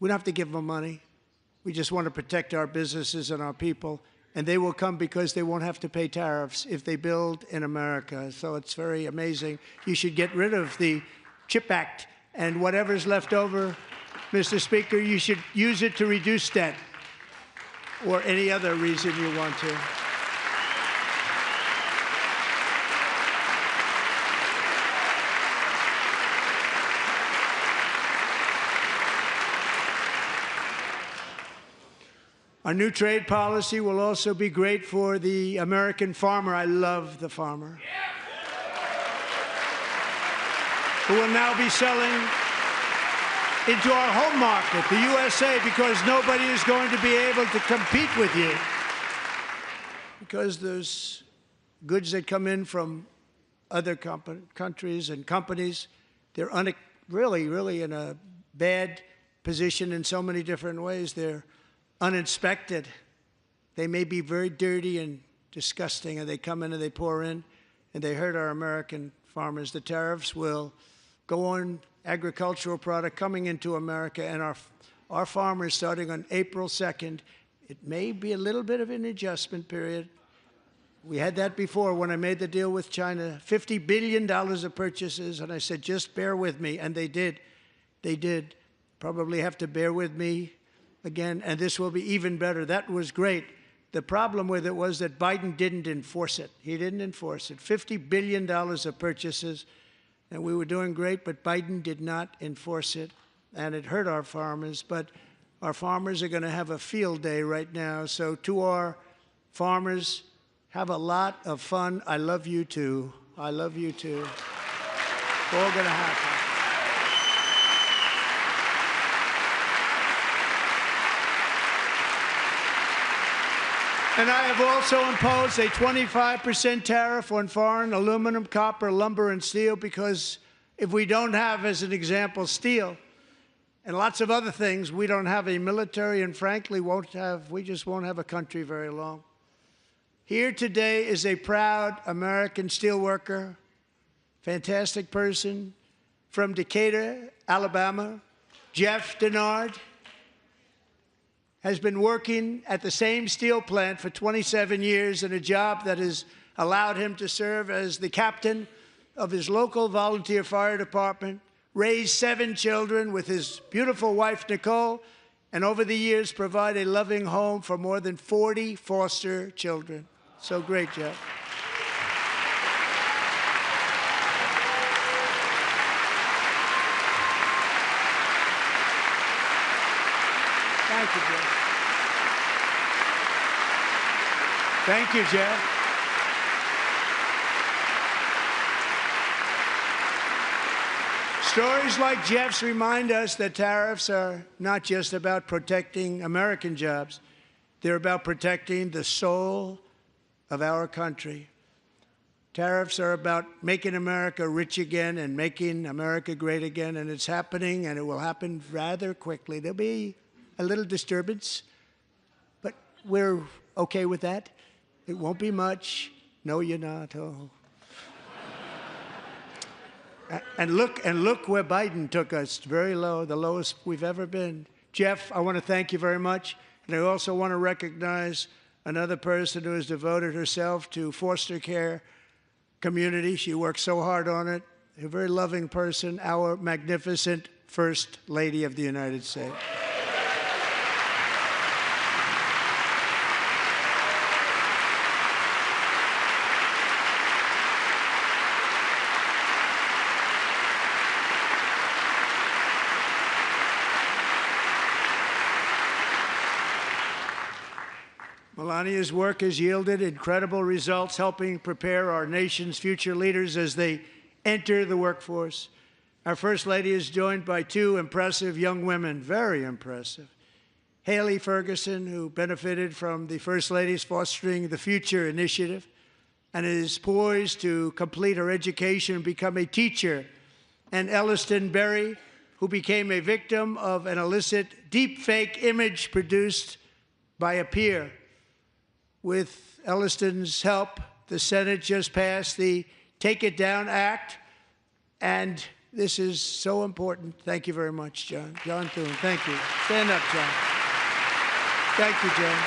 [SPEAKER 5] We don't have to give them money. We just want to protect our businesses and our people. And they will come because they won't have to pay tariffs if they build in America. So it's very amazing. You should get rid of the CHIP Act, and whatever's left over, Mr. Speaker, you should use it to reduce debt or any other reason you want to. Our new trade policy will also be great for the American farmer. I love the farmer, who will now be selling into our home market, the USA, because nobody is going to be able to compete with you. because there's goods that come in from other countries and companies. They're really in a bad position in so many different ways. They're uninspected. They may be very dirty and disgusting, and they come in and they pour in, and they hurt our American farmers. The tariffs will go on agricultural product coming into America, and our farmers, starting on April 2nd, it may be a little bit of an adjustment period. We had that before when I made the deal with China, $50 billion of purchases, and I said, just bear with me, and they did. They did. Probably have to bear with me again, and this will be even better. That was great. The problem with it was that Biden didn't enforce it. He didn't enforce it. $50 billion of purchases, and we were doing great, but Biden did not enforce it, and it hurt our farmers. But our farmers are going to have a field day right now. So to our farmers, have a lot of fun. I love you too. I love you too. It's all going to happen. And I have also imposed a 25% tariff on foreign aluminum, copper, lumber, and steel, because if we don't have, as an example, steel and lots of other things, we don't have a military, and frankly, we just won't have a country very long. Here today is a proud American steelworker, fantastic person from Decatur, Alabama, Jeff Denard. Has been working at the same steel plant for 27 years in a job that has allowed him to serve as the captain of his local volunteer fire department, raise 7 children with his beautiful wife, Nicole, and over the years provide a loving home for more than 40 foster children. So great, Jeff. Thank you, Jeff. Thank you, Jeff. Stories like Jeff's remind us that tariffs are not just about protecting American jobs. They're about protecting the soul of our country. Tariffs are about making America rich again and making America great again, and it's happening, and it will happen rather quickly. There'll be a little disturbance, but we're okay with that. It won't be much. No, you're not. Oh. And look where Biden took us, very low, the lowest we've ever been. Jeff, I want to thank you very much. And I also want to recognize another person who has devoted herself to foster care community. She works so hard on it. A very loving person, our magnificent First Lady of the United States. Melania's work has yielded incredible results, helping prepare our nation's future leaders as they enter the workforce. Our First Lady is joined by 2 impressive young women, very impressive. Haley Ferguson, who benefited from the First Lady's Fostering the Future initiative and is poised to complete her education and become a teacher. And Elliston Berry, who became a victim of an illicit deepfake image produced by a peer. With Elliston's help, the Senate just passed the Take It Down Act, and this is so important. Thank you very much, John. John Thune, thank you. Stand up, John. Thank you, John.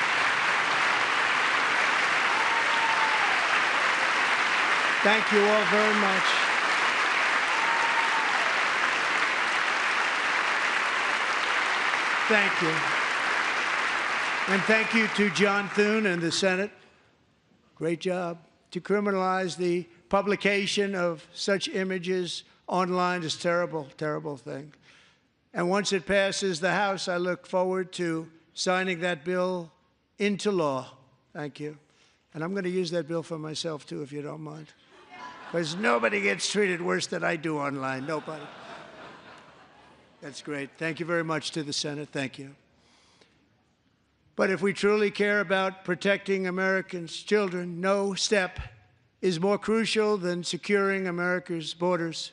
[SPEAKER 5] Thank you all very much. Thank you. And thank you to John Thune and the Senate. Great job. To criminalize the publication of such images online is a terrible, terrible thing. And once it passes the House, I look forward to signing that bill into law. Thank you. And I'm going to use that bill for myself, too, if you don't mind. Because nobody gets treated worse than I do online. Nobody. That's great. Thank you very much to the Senate. Thank you. But if we truly care about protecting Americans' children, no step is more crucial than securing America's borders.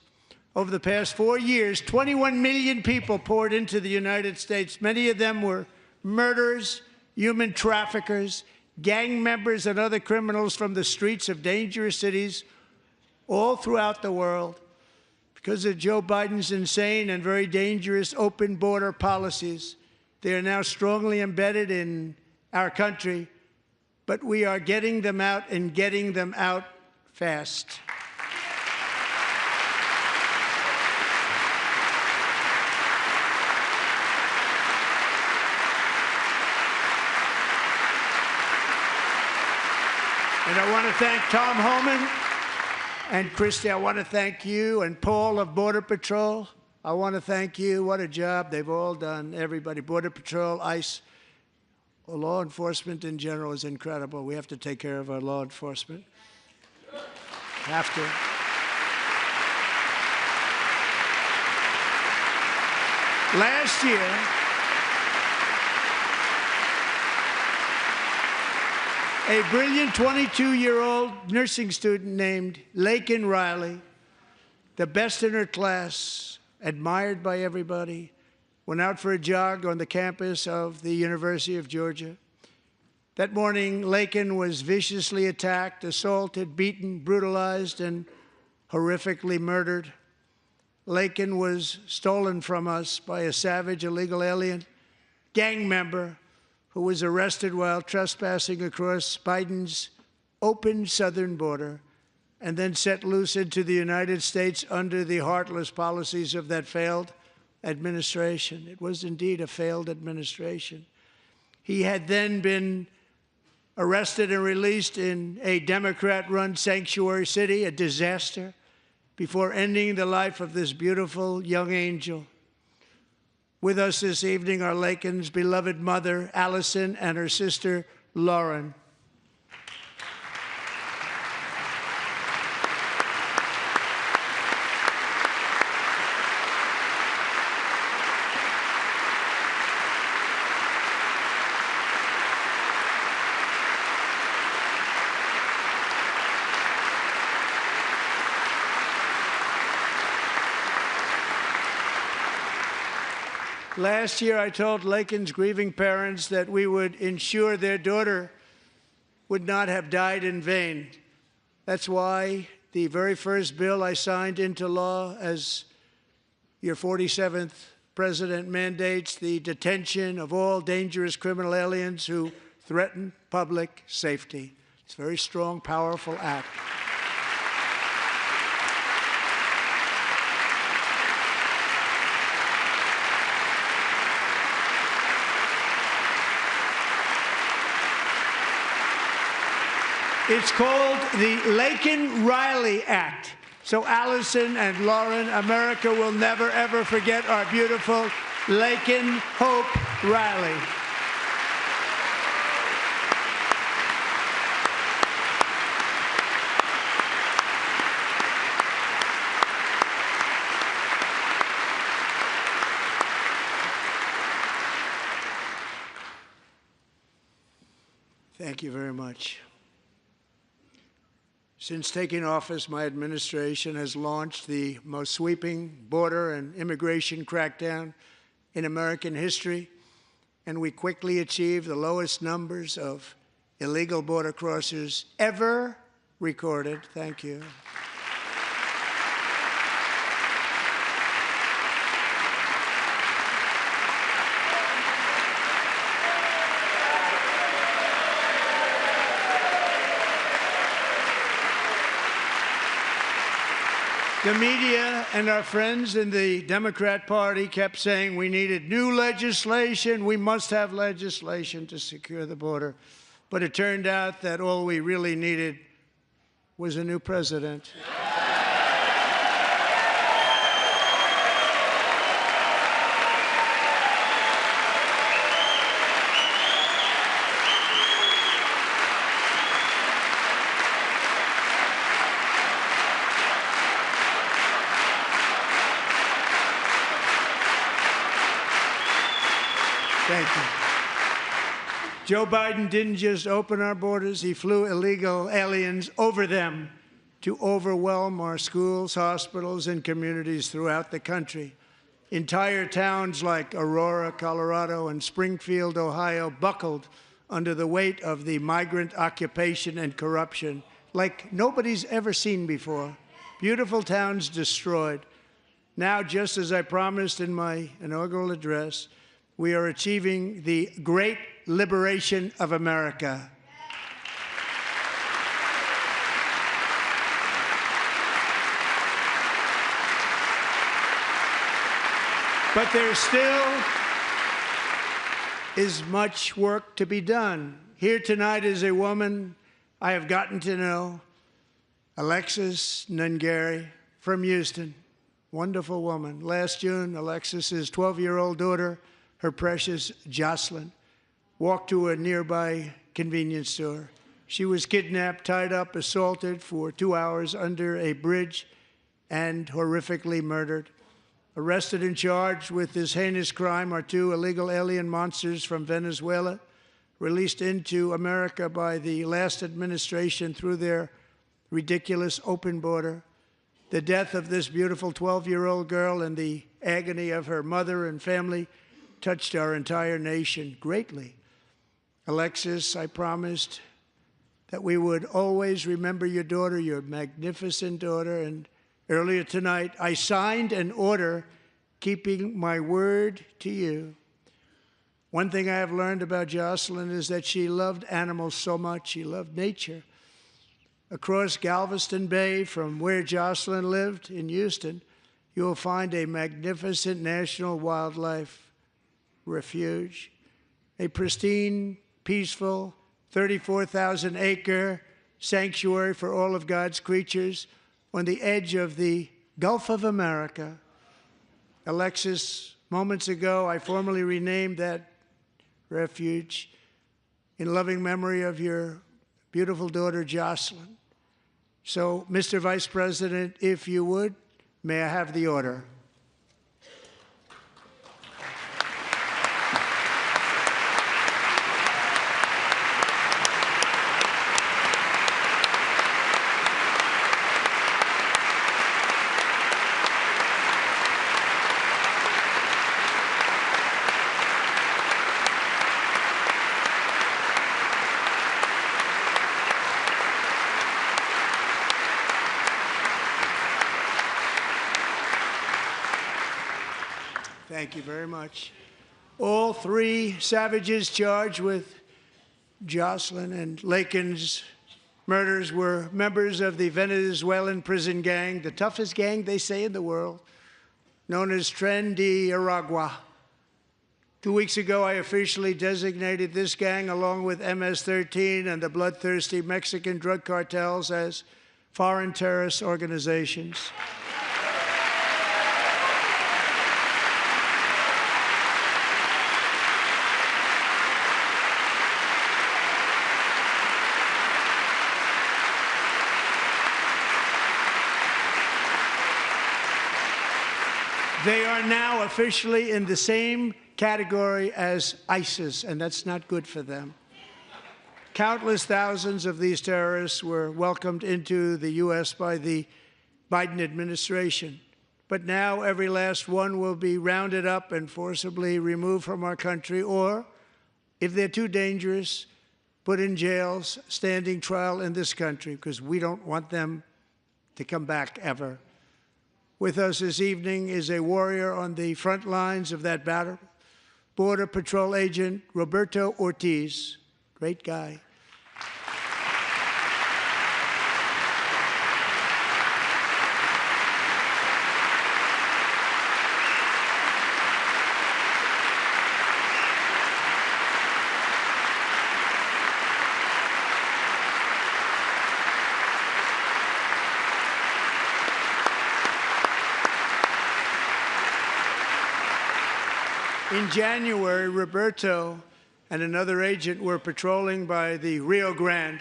[SPEAKER 5] Over the past 4 years, 21 million people poured into the United States. Many of them were murderers, human traffickers, gang members, and other criminals from the streets of dangerous cities all throughout the world. Because of Joe Biden's insane and very dangerous open border policies, they are now strongly embedded in our country, but we are getting them out and getting them out fast. And I want to thank Tom Homan and Christy. I want to thank you and Paul of Border Patrol. I want to thank you. What a job they've all done, everybody. Border Patrol, ICE, law enforcement in general is incredible. We have to take care of our law enforcement. Have to. Last year, a brilliant 22-year-old nursing student named Laken Riley, the best in her class, admired by everybody, went out for a jog on the campus of the University of Georgia. That morning, Laken was viciously attacked, assaulted, beaten, brutalized, and horrifically murdered. Laken was stolen from us by a savage illegal alien gang member who was arrested while trespassing across Biden's open southern border and then set loose into the United States under the heartless policies of that failed administration. It was indeed a failed administration. He had then been arrested and released in a Democrat-run sanctuary city, a disaster, before ending the life of this beautiful young angel. With us this evening are Laken's beloved mother, Allison, and her sister, Lauren. Last year, I told Laken's grieving parents that we would ensure their daughter would not have died in vain. That's why the very first bill I signed into law as your 47th president mandates the detention of all dangerous criminal aliens who threaten public safety. It's a very strong, powerful act. It's called the Laken-Riley Act. So Allison and Lauren, America will never, ever forget our beautiful Laken Hope Riley. Thank you very much. Since taking office, my administration has launched the most sweeping border and immigration crackdown in American history, and we quickly achieved the lowest numbers of illegal border crossers ever recorded. Thank you. The media and our friends in the Democrat Party kept saying we needed new legislation. We must have legislation to secure the border. But it turned out that all we really needed was a new president. Thank you. Joe Biden didn't just open our borders, he flew illegal aliens over them to overwhelm our schools, hospitals, and communities throughout the country. Entire towns like Aurora, Colorado, and Springfield, Ohio, buckled under the weight of the migrant occupation and corruption like nobody's ever seen before. Beautiful towns destroyed. Now, just as I promised in my inaugural address, we are achieving the great liberation of America. But there still is much work to be done. Here tonight is a woman I have gotten to know, Alexis Nungari from Houston. Wonderful woman. Last June, Alexis's 12-year-old daughter, her precious Jocelyn, walked to a nearby convenience store. She was kidnapped, tied up, assaulted for 2 hours under a bridge, and horrifically murdered. Arrested and charged with this heinous crime are 2 illegal alien monsters from Venezuela, released into America by the last administration through their ridiculous open border. The death of this beautiful 12-year-old girl and the agony of her mother and family touched our entire nation greatly. Alexis, I promised that we would always remember your daughter, your magnificent daughter, and earlier tonight, I signed an order keeping my word to you. One thing I have learned about Jocelyn is that she loved animals so much. She loved nature. Across Galveston Bay, from where Jocelyn lived in Houston, you will find a magnificent national wildlife refuge, a pristine, peaceful, 34,000-acre sanctuary for all of God's creatures on the edge of the Gulf of America. Alexis, moments ago, I formally renamed that refuge in loving memory of your beautiful daughter, Jocelyn. So, Mr. Vice President, if you would, may I have the order? Thank you very much. All 3 savages charged with Jocelyn and Lakin's murders were members of the Venezuelan prison gang, the toughest gang, they say, in the world, known as Tren de Aragua. 2 weeks ago, I officially designated this gang, along with MS-13 and the bloodthirsty Mexican drug cartels, as foreign terrorist organizations. They are now officially in the same category as ISIS, and that's not good for them. Countless thousands of these terrorists were welcomed into the U.S. by the Biden administration. But now every last one will be rounded up and forcibly removed from our country, or, if they're too dangerous, put in jails, standing trial in this country, because we don't want them to come back ever. With us this evening is a warrior on the front lines of that battle, Border Patrol Agent Roberto Ortiz. Great guy. In January, Roberto and another agent were patrolling by the Rio Grande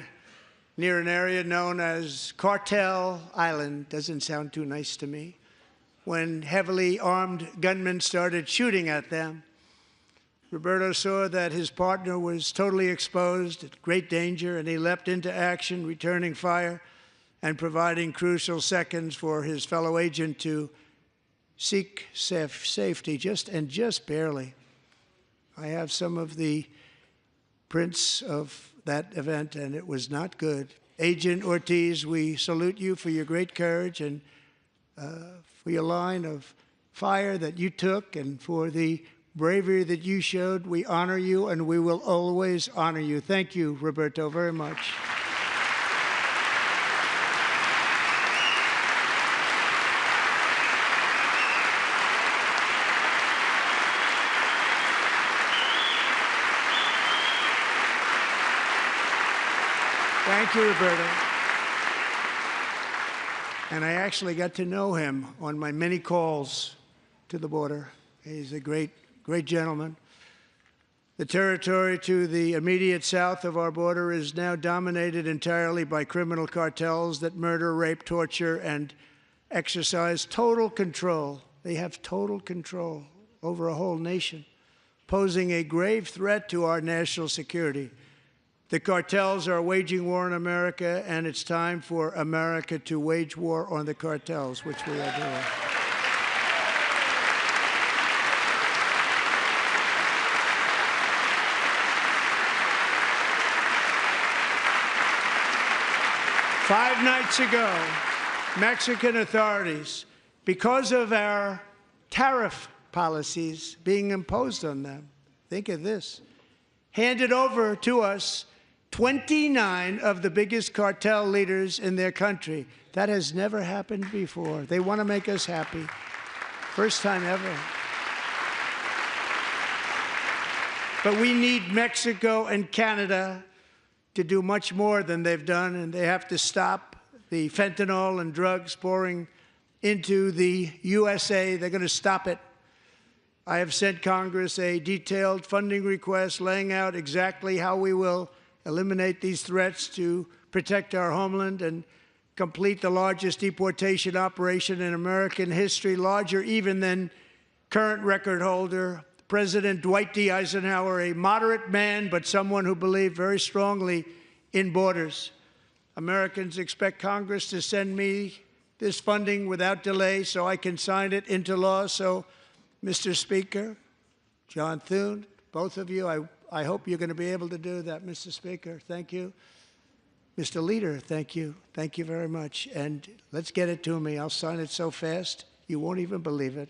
[SPEAKER 5] near an area known as Cartel Island. Doesn't sound too nice to me. When heavily armed gunmen started shooting at them. Roberto saw that his partner was totally exposed, at great danger, and he leapt into action, returning fire and providing crucial seconds for his fellow agent to seek safety, just barely. I have some of the prints of that event, and it was not good. Agent Ortiz, we salute you for your great courage and for your line of fire that you took and for the bravery that you showed. We honor you, and we will always honor you. Thank you, Roberto, very much. Thank you, Roberto. And I actually got to know him on my many calls to the border. He's a great gentleman. The territory to the immediate south of our border is now dominated entirely by criminal cartels that murder, rape, torture, and exercise total control. They have total control over a whole nation, posing a grave threat to our national security. The cartels are waging war on America, and it's time for America to wage war on the cartels, which we are doing. Five nights ago, Mexican authorities, because of our tariff policies being imposed on them, think of this, handed over to us 29 of the biggest cartel leaders in their country. That has never happened before. They want to make us happy. First time ever. But we need Mexico and Canada to do much more than they've done, and they have to stop the fentanyl and drugs pouring into the USA. They're going to stop it. I have sent Congress a detailed funding request laying out exactly how we will eliminate these threats to protect our homeland and complete the largest deportation operation in American history, larger even than current record holder, President Dwight D. Eisenhower, a moderate man, but someone who believed very strongly in borders. Americans expect Congress to send me this funding without delay so I can sign it into law. So, Mr. Speaker, John Thune, both of you, I hope you're going to be able to do that, Mr. Speaker. Thank you. Mr. Leader, thank you. Thank you very much. And let's get it to me. I'll sign it so fast, you won't even believe it.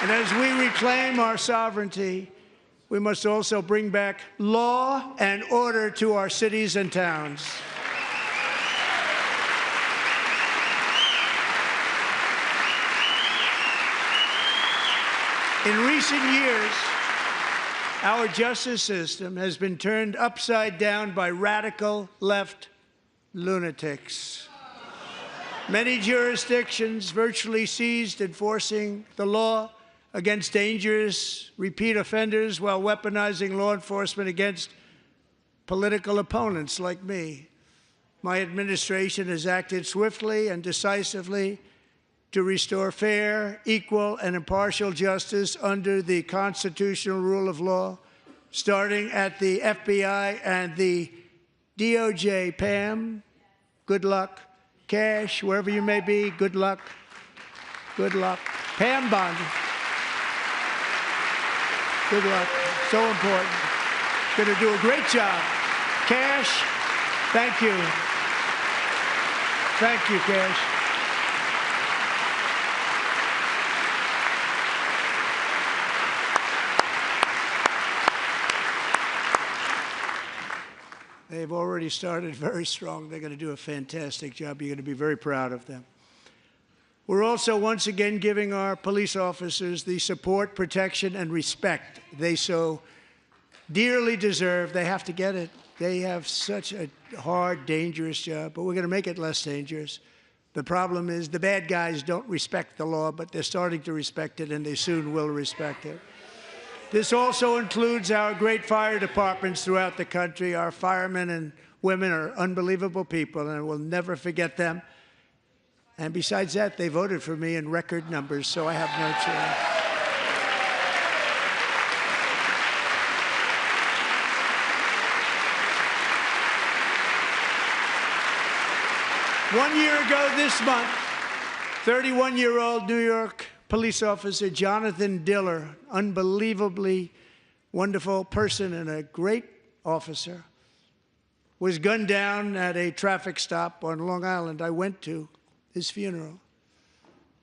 [SPEAKER 5] And as we reclaim our sovereignty, we must also bring back law and order to our cities and towns. In recent years, our justice system has been turned upside down by radical left lunatics. Many jurisdictions virtually ceased enforcing the law against dangerous repeat offenders while weaponizing law enforcement against political opponents like me. My administration has acted swiftly and decisively to restore fair, equal, and impartial justice under the constitutional rule of law, starting at the FBI and the DOJ. Pam, good luck. Cash, wherever you may be, good luck. Good luck. Pam Bondi. Good luck. So important. Going to do a great job. Cash, thank you. Thank you, Cash. They've already started very strong. They're going to do a fantastic job. You're going to be very proud of them. We're also once again giving our police officers the support, protection, and respect they so dearly deserve. They have to get it. They have such a hard, dangerous job, but we're going to make it less dangerous. The problem is the bad guys don't respect the law, but they're starting to respect it, and they soon will respect it. This also includes our great fire departments throughout the country. Our firemen and women are unbelievable people, and we'll never forget them. And besides that, they voted for me in record numbers, so I have no choice. 1 year ago this month, 31-year-old New York police officer Jonathan Diller, unbelievably wonderful person and a great officer, was gunned down at a traffic stop on Long Island. I went to his funeral.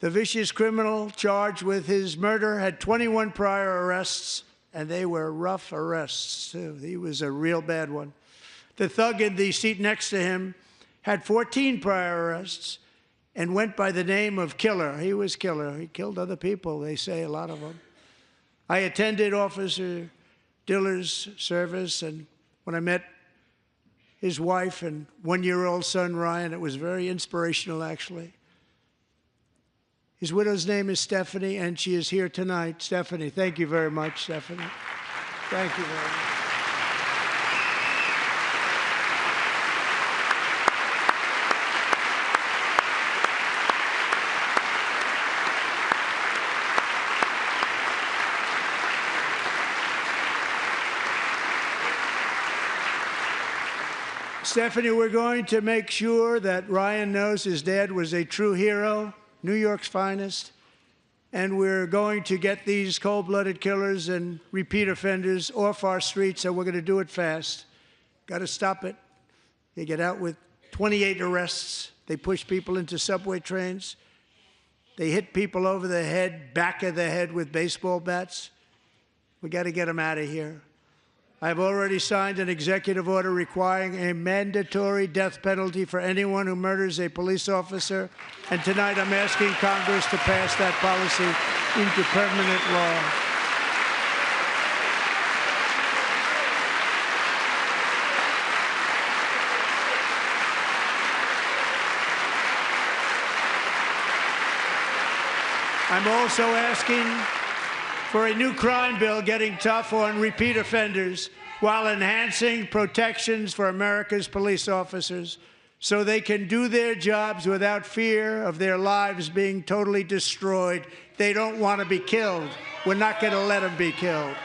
[SPEAKER 5] The vicious criminal charged with his murder had 21 prior arrests, and they were rough arrests, too. He was a real bad one. The thug in the seat next to him had 14 prior arrests and went by the name of Killer. He was Killer. He killed other people, they say, a lot of them. I attended Officer Diller's service, and when I met his wife and one-year-old son, Ryan, it was very inspirational, actually. His widow's name is Stephanie, and she is here tonight. Stephanie, thank you very much, Stephanie. Thank you very much. Stephanie, we're going to make sure that Ryan knows his dad was a true hero, New York's finest, and we're going to get these cold-blooded killers and repeat offenders off our streets, and we're going to do it fast. Got to stop it. They get out with 28 arrests. They push people into subway trains. They hit people over the head, back of the head with baseball bats. We got to get them out of here. I've already signed an executive order requiring a mandatory death penalty for anyone who murders a police officer, and tonight I'm asking Congress to pass that policy into permanent law. I'm also asking for a new crime bill getting tough on repeat offenders while enhancing protections for America's police officers so they can do their jobs without fear of their lives being totally destroyed. They don't want to be killed. We're not going to let them be killed.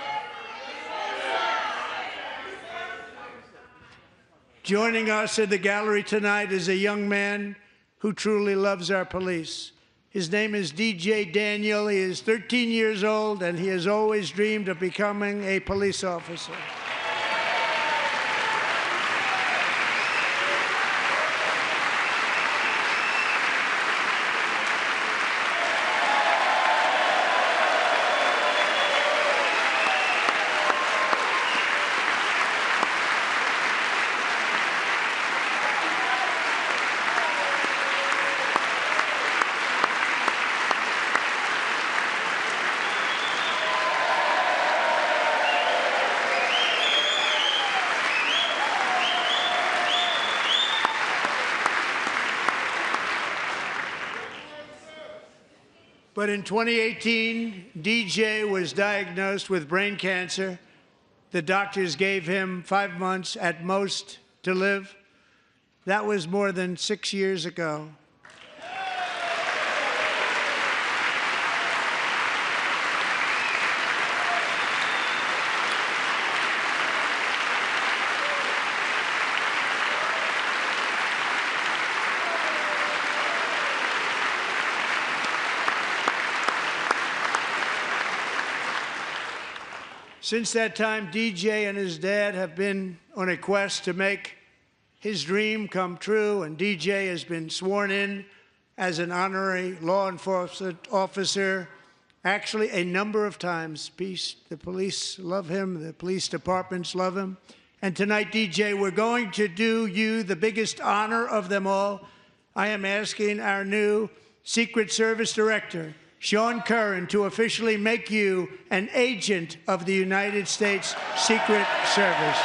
[SPEAKER 5] Joining us in the gallery tonight is a young man who truly loves our police. His name is DJ Daniel. He is 13 years old, and he has always dreamed of becoming a police officer. But in 2018, DJ was diagnosed with brain cancer. The doctors gave him 5 months at most to live. That was more than 6 years ago. Since that time, DJ and his dad have been on a quest to make his dream come true, and DJ has been sworn in as an honorary law enforcement officer, actually a number of times. The police love him, the police departments love him. And tonight, DJ, we're going to do you the biggest honor of them all. I am asking our new Secret Service Director, Sean Curran, to officially make you an agent of the United States Secret Service.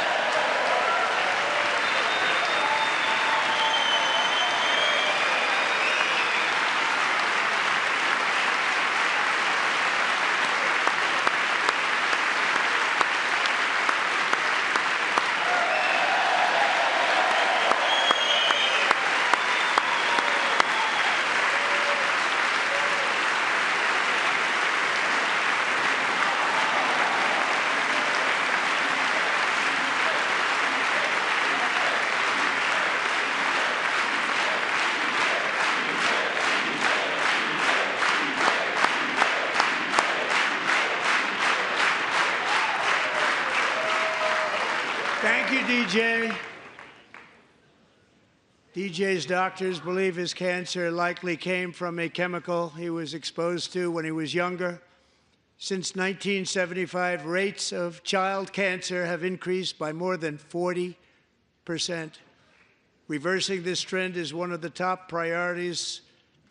[SPEAKER 5] Thank you, DJ. DJ's doctors believe his cancer likely came from a chemical he was exposed to when he was younger. Since 1975, rates of child cancer have increased by more than 40%. Reversing this trend is one of the top priorities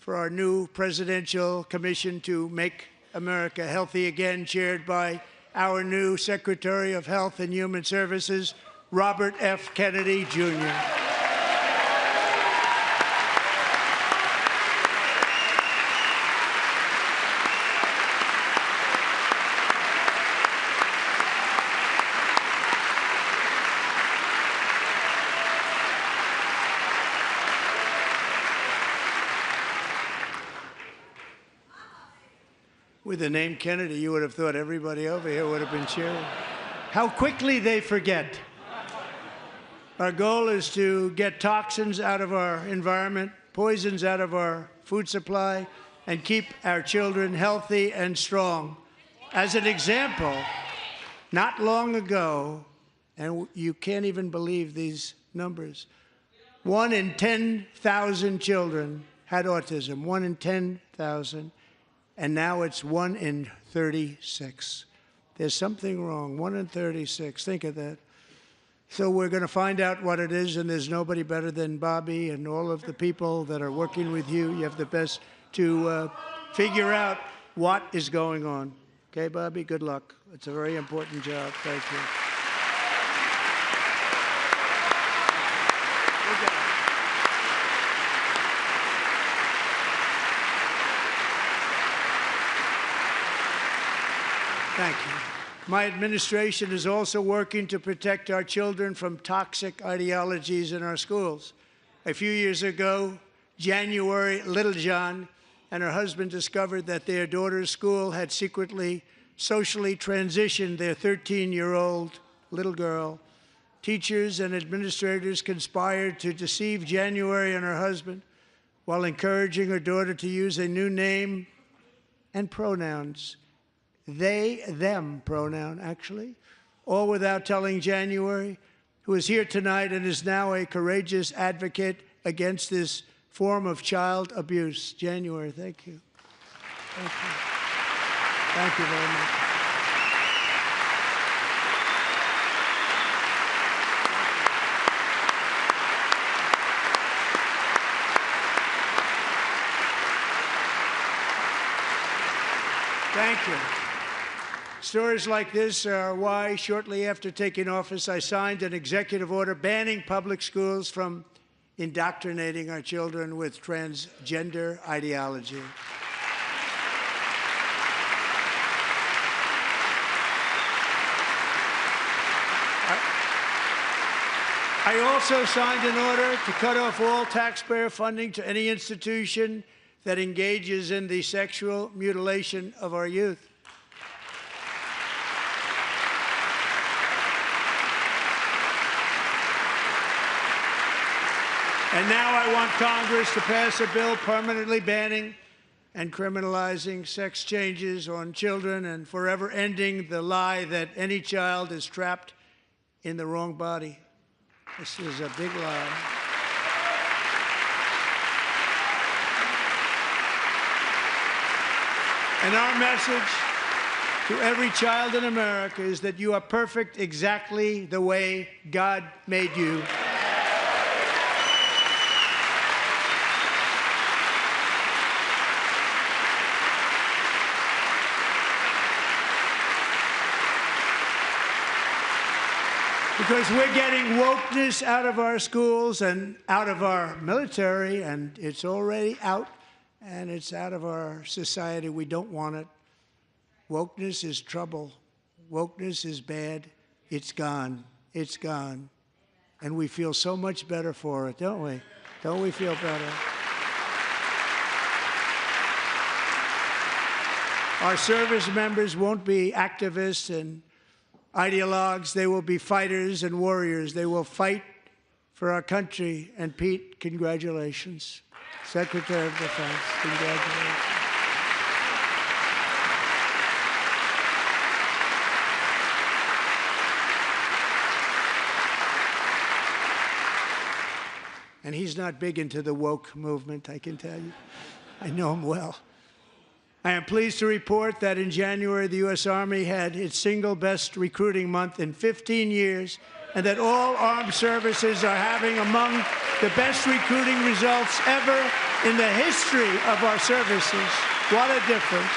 [SPEAKER 5] for our new presidential commission to make America healthy again, chaired by our new Secretary of Health and Human Services, Robert F. Kennedy, Jr. With the name Kennedy, you would have thought everybody over here would have been cheering. How quickly they forget. Our goal is to get toxins out of our environment, poisons out of our food supply, and keep our children healthy and strong. As an example, not long ago, and you can't even believe these numbers, 1 in 10,000 children had autism, 1 in 10,000. And now it's 1 in 36. There's something wrong, 1 in 36. Think of that. So we're going to find out what it is, and there's nobody better than Bobby and all of the people that are working with you. You have the best to figure out what is going on. Okay, Bobby, good luck. It's a very important job. Thank you. Good job. Thank you. My administration is also working to protect our children from toxic ideologies in our schools. A few years ago, January Littlejohn and her husband discovered that their daughter's school had secretly socially transitioned their 13-year-old little girl. Teachers and administrators conspired to deceive January and her husband while encouraging her daughter to use a new name and pronouns. They, them pronoun, actually, all without telling January, who is here tonight and is now a courageous advocate against this form of child abuse. January, thank you. Thank you. Thank you very much. Thank you. Stories like this are why, shortly after taking office, I signed an executive order banning public schools from indoctrinating our children with transgender ideology. I also signed an order to cut off all taxpayer funding to any institution that engages in the sexual mutilation of our youth. And now I want Congress to pass a bill permanently banning and criminalizing sex changes on children and forever ending the lie that any child is trapped in the wrong body. This is a big lie. And our message to every child in America is that you are perfect exactly the way God made you. Because we're getting wokeness out of our schools and out of our military, and it's already out, and it's out of our society. We don't want it. Wokeness is trouble. Wokeness is bad. It's gone. It's gone. And we feel so much better for it, don't we? Don't we feel better? Our service members won't be activists and ideologues. They will be fighters and warriors. They will fight for our country. And Pete, congratulations. Secretary of Defense, congratulations. And he's not big into the woke movement, I can tell you. I know him well. I am pleased to report that in January, the U.S. Army had its single best recruiting month in 15 years, and that all armed services are having among the best recruiting results ever in the history of our services. What a difference.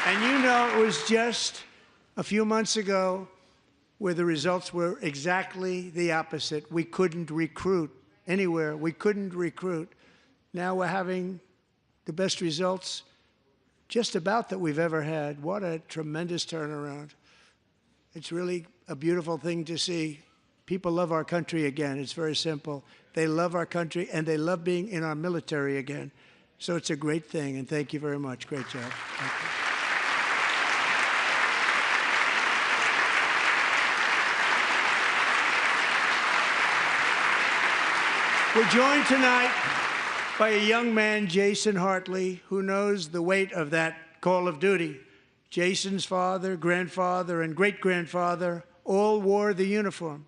[SPEAKER 5] And you know, it was just a few months ago where the results were exactly the opposite. We couldn't recruit anywhere. We couldn't recruit. Now we're having the best results just about that we've ever had. What a tremendous turnaround. It's really a beautiful thing to see. People love our country again. It's very simple. They love our country, and they love being in our military again. So it's a great thing, and thank you very much. Great job. Thank you. We're joined tonight by a young man, Jason Hartley, who knows the weight of that call of duty. Jason's father, grandfather, and great-grandfather all wore the uniform.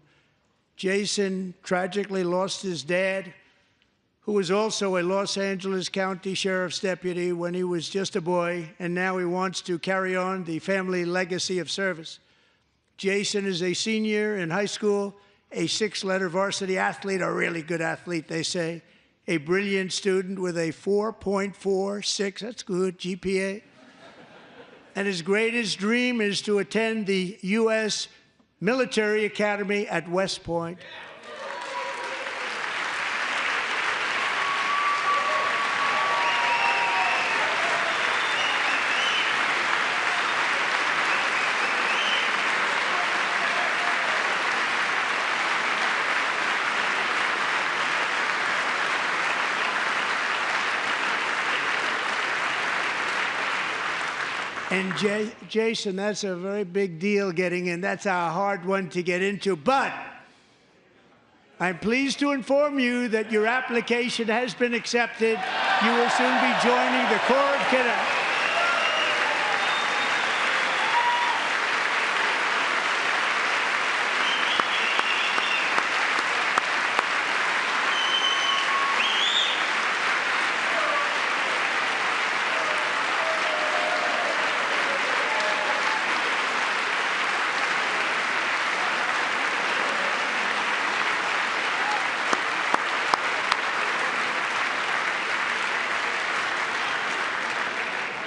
[SPEAKER 5] Jason tragically lost his dad, who was also a Los Angeles County Sheriff's deputy when he was just a boy, and now he wants to carry on the family legacy of service. Jason is a senior in high school, a six-letter varsity athlete, a really good athlete, they say, a brilliant student with a 4.46, that's good, GPA. And his greatest dream is to attend the U.S. Military Academy at West Point. And Jason, that's a very big deal getting in. That's a hard one to get into. But I'm pleased to inform you that your application has been accepted. You will soon be joining the Corps of Cadets.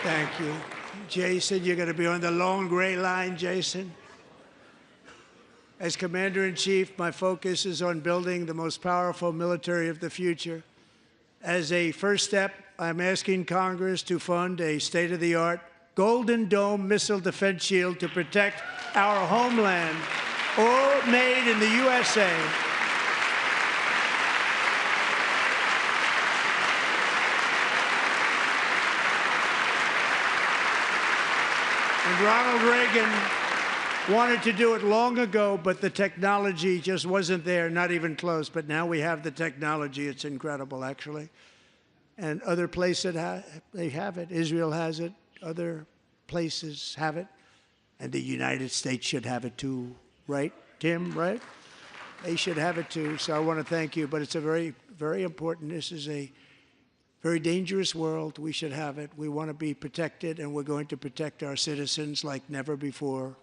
[SPEAKER 5] Thank you. Jason, you're going to be on the long gray line, Jason. As Commander-in-Chief, my focus is on building the most powerful military of the future. As a first step, I'm asking Congress to fund a state-of-the-art Golden Dome missile defense shield to protect our homeland, all made in the USA. And Ronald Reagan wanted to do it long ago, but the technology just wasn't there, not even close. But now we have the technology. It's incredible, actually. And other places, they have it. Israel has it. Other places have it. And the United States should have it too, right, Tim, right? They should have it too. So I want to thank you. But it's a very, very important. This is a very dangerous world. We should have it. We want to be protected, and we're going to protect our citizens like never before.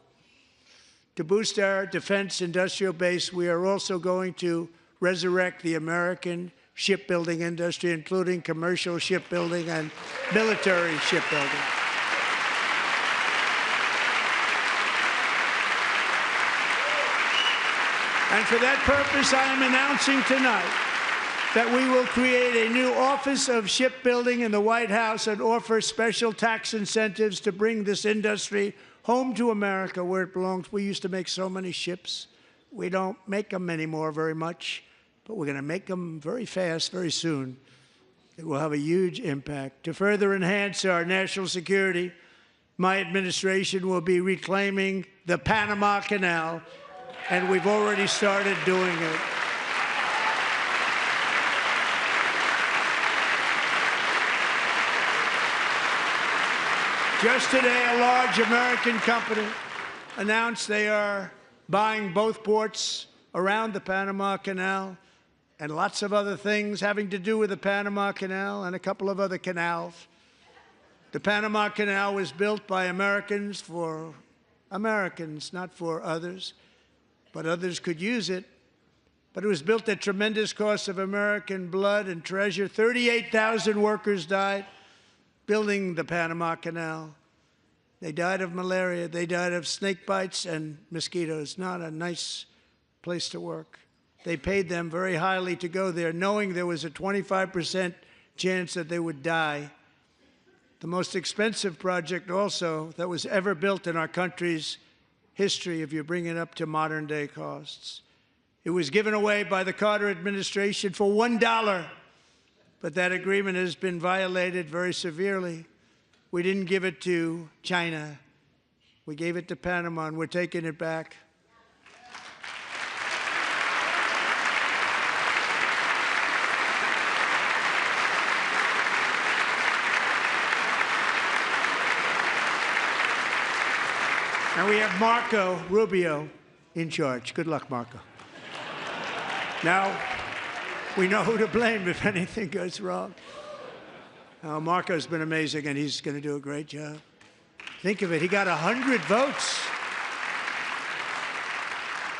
[SPEAKER 5] To boost our defense industrial base, we are also going to resurrect the American shipbuilding industry, including commercial shipbuilding and military shipbuilding. And for that purpose, I am announcing tonight that we will create a new Office of Shipbuilding in the White House and offer special tax incentives to bring this industry home to America where it belongs. We used to make so many ships. We don't make them anymore very much, but we're going to make them very fast, very soon. It will have a huge impact. To further enhance our national security, my administration will be reclaiming the Panama Canal, and we've already started doing it. Just today, a large American company announced they are buying both ports around the Panama Canal and lots of other things having to do with the Panama Canal and a couple of other canals. The Panama Canal was built by Americans for Americans, not for others, but others could use it. But it was built at tremendous cost of American blood and treasure. 38,000 workers died building the Panama Canal. They died of malaria. They died of snake bites and mosquitoes. Not a nice place to work. They paid them very highly to go there, knowing there was a 25% chance that they would die. The most expensive project also that was ever built in our country's history, if you bring it up to modern day costs. It was given away by the Carter administration for $1, but that agreement has been violated very severely. We didn't give it to China. We gave it to Panama, and we're taking it back. And we have Marco Rubio in charge. Good luck, Marco. Now, we know who to blame if anything goes wrong. Marco's been amazing, and he's going to do a great job. Think of it. He got 100 votes.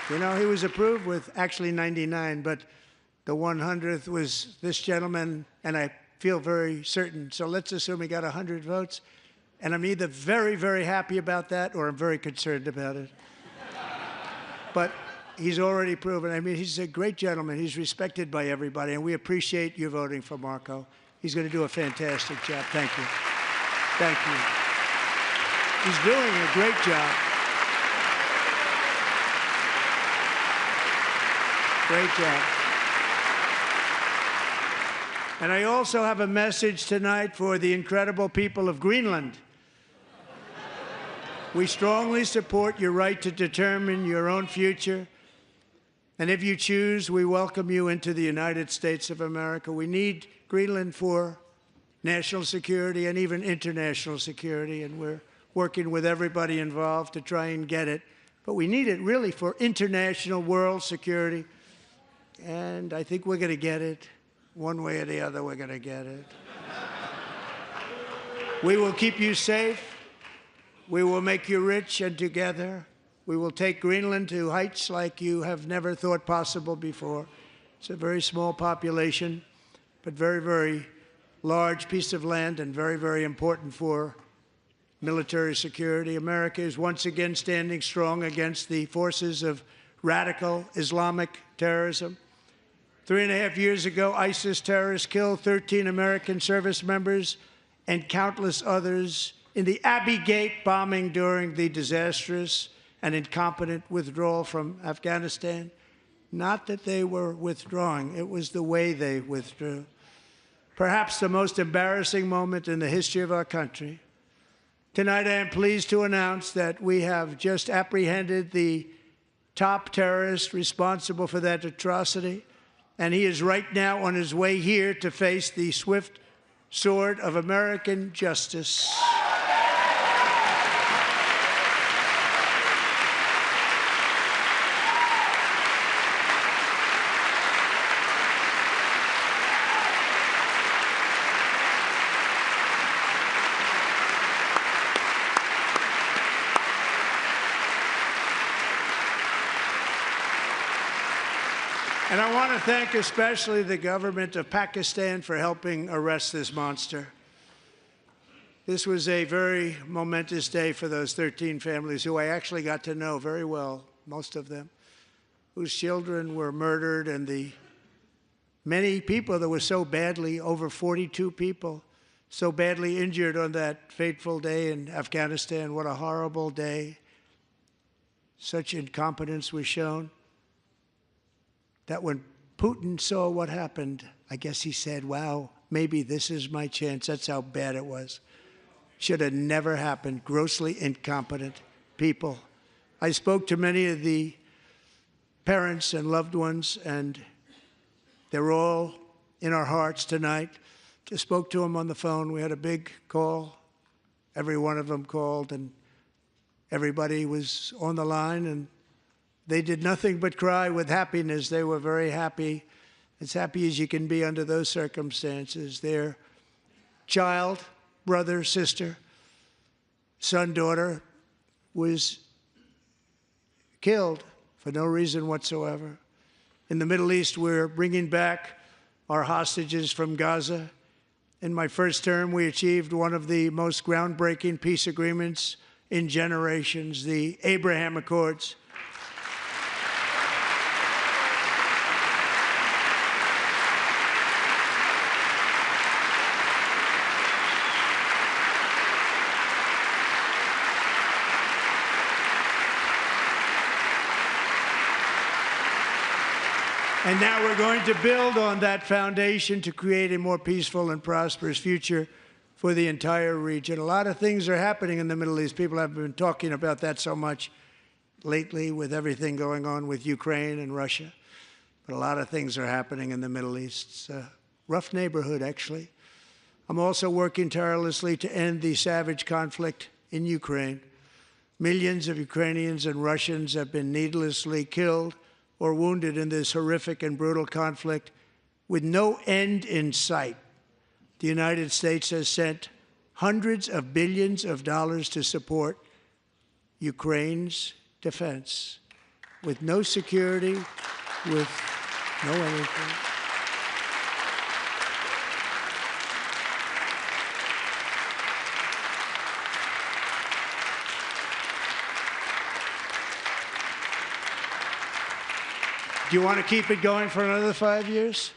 [SPEAKER 5] You know, he was approved with actually 99, but the 100th was this gentleman, and I feel very certain. So let's assume he got 100 votes. And I'm either very, very happy about that or I'm very concerned about it. But he's already proven. I mean, he's a great gentleman. He's respected by everybody, and we appreciate you voting for Marco. He's going to do a fantastic job. Thank you. Thank you. He's doing a great job. Great job. And I also have a message tonight for the incredible people of Greenland. We strongly support your right to determine your own future. And if you choose, we welcome you into the United States of America. We need Greenland for national security and even international security, and we're working with everybody involved to try and get it. But we need it really for international world security. And I think we're going to get it. One way or the other, we're going to get it. We will keep you safe. We will make you rich, and together we will take Greenland to heights like you have never thought possible before. It's a very small population, but very, very large piece of land and very, very important for military security. America is once again standing strong against the forces of radical Islamic terrorism. 3.5 years ago, ISIS terrorists killed 13 American service members and countless others in the Abbey Gate bombing during the disastrous and incompetent withdrawal from Afghanistan. Not that they were withdrawing, it was the way they withdrew. Perhaps the most embarrassing moment in the history of our country. Tonight, I am pleased to announce that we have just apprehended the top terrorist responsible for that atrocity, and he is right now on his way here to face the swift sword of American justice. And I want to thank especially the government of Pakistan for helping arrest this monster. This was a very momentous day for those 13 families who I actually got to know very well, most of them, whose children were murdered, and the many people that were so badly, over 42 people, so badly injured on that fateful day in Afghanistan. What a horrible day. Such incompetence was shown that when Putin saw what happened, I guess he said, wow, maybe this is my chance. That's how bad it was. Should have never happened. Grossly incompetent people. I spoke to many of the parents and loved ones, and they're all in our hearts tonight. Just spoke to them on the phone. We had a big call. Every one of them called, and Everybody was on the line, and they did nothing but cry with happiness. They were very happy, as happy as you can be under those circumstances. Their child, brother, sister, son, daughter was killed for no reason whatsoever. In the Middle East, we're bringing back our hostages from Gaza. In my first term, we achieved one of the most groundbreaking peace agreements in generations, the Abraham Accords. And now we're going to build on that foundation to create a more peaceful and prosperous future for the entire region. A lot of things are happening in the Middle East. People have been talking about that so much lately with everything going on with Ukraine and Russia. But a lot of things are happening in the Middle East. It's a rough neighborhood, actually. I'm also working tirelessly to end the savage conflict in Ukraine. Millions of Ukrainians and Russians have been needlessly killed or wounded in this horrific and brutal conflict with no end in sight. The United States has sent hundreds of billions of dollars to support Ukraine's defense with no security, with no anything. Do you want to keep it going for another 5 years?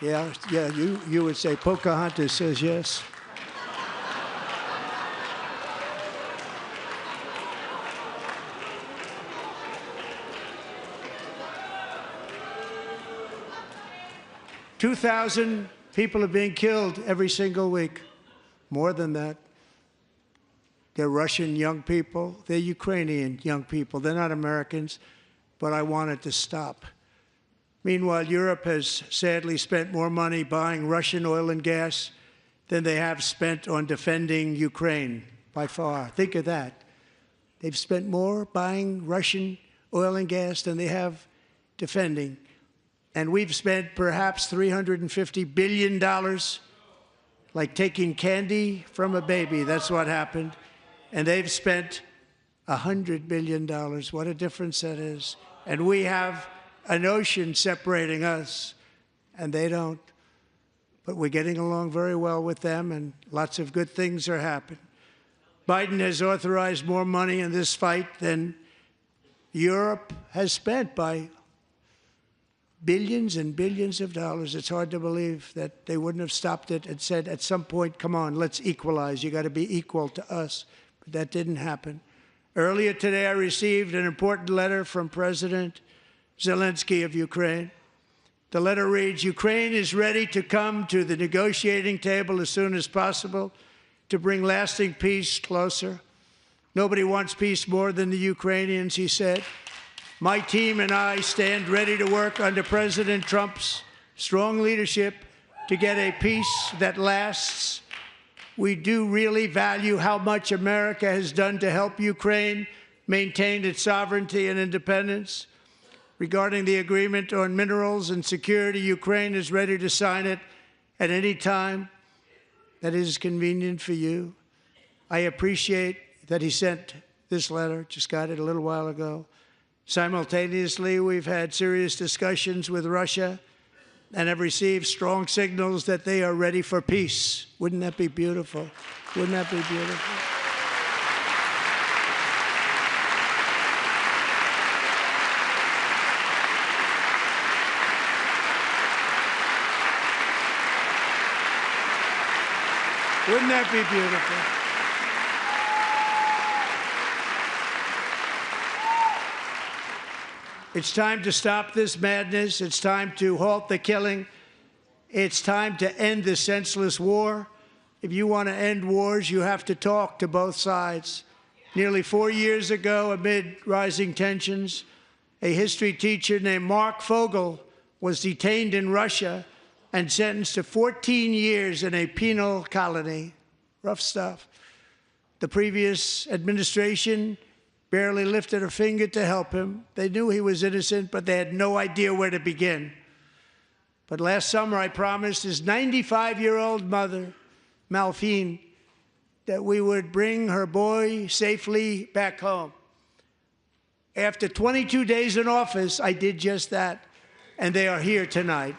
[SPEAKER 5] Yeah, you would say Pocahontas says yes. $2,000 people are being killed every single week. More than that. They're Russian young people. They're Ukrainian young people. They're not Americans. But I want it to stop. Meanwhile, Europe has sadly spent more money buying Russian oil and gas than they have spent on defending Ukraine, by far. Think of that. They've spent more buying Russian oil and gas than they have defending. And we've spent perhaps $350 billion, like taking candy from a baby. That's what happened. And they've spent $100 billion. What a difference that is. And we have an ocean separating us, and they don't. But we're getting along very well with them, and lots of good things are happening. Biden has authorized more money in this fight than Europe has spent, by billions and billions of dollars. It's hard to believe that they wouldn't have stopped it and said at some point, come on, let's equalize. You got to be equal to us. But that didn't happen. Earlier today, I received an important letter from President Zelensky of Ukraine. The letter reads, Ukraine is ready to come to the negotiating table as soon as possible to bring lasting peace closer. Nobody wants peace more than the Ukrainians, he said. My team and I stand ready to work under President Trump's strong leadership to get a peace that lasts. We do really value how much America has done to help Ukraine maintain its sovereignty and independence. Regarding the agreement on minerals and security, Ukraine is ready to sign it at any time that is convenient for you. I appreciate that he sent this letter, just got it a little while ago. Simultaneously, we've had serious discussions with Russia and have received strong signals that they are ready for peace. Wouldn't that be beautiful? Wouldn't that be beautiful? Wouldn't that be beautiful? It's time to stop this madness. It's time to halt the killing. It's time to end this senseless war. If you want to end wars, you have to talk to both sides. Nearly 4 years ago, amid rising tensions, a history teacher named Mark Fogel was detained in Russia and sentenced to 14 years in a penal colony. Rough stuff. The previous administration barely lifted a finger to help him. They knew he was innocent, but they had no idea where to begin. But last summer, I promised his 95-year-old mother, Malphine, that we would bring her boy safely back home. After 22 days in office, I did just that, and they are here tonight.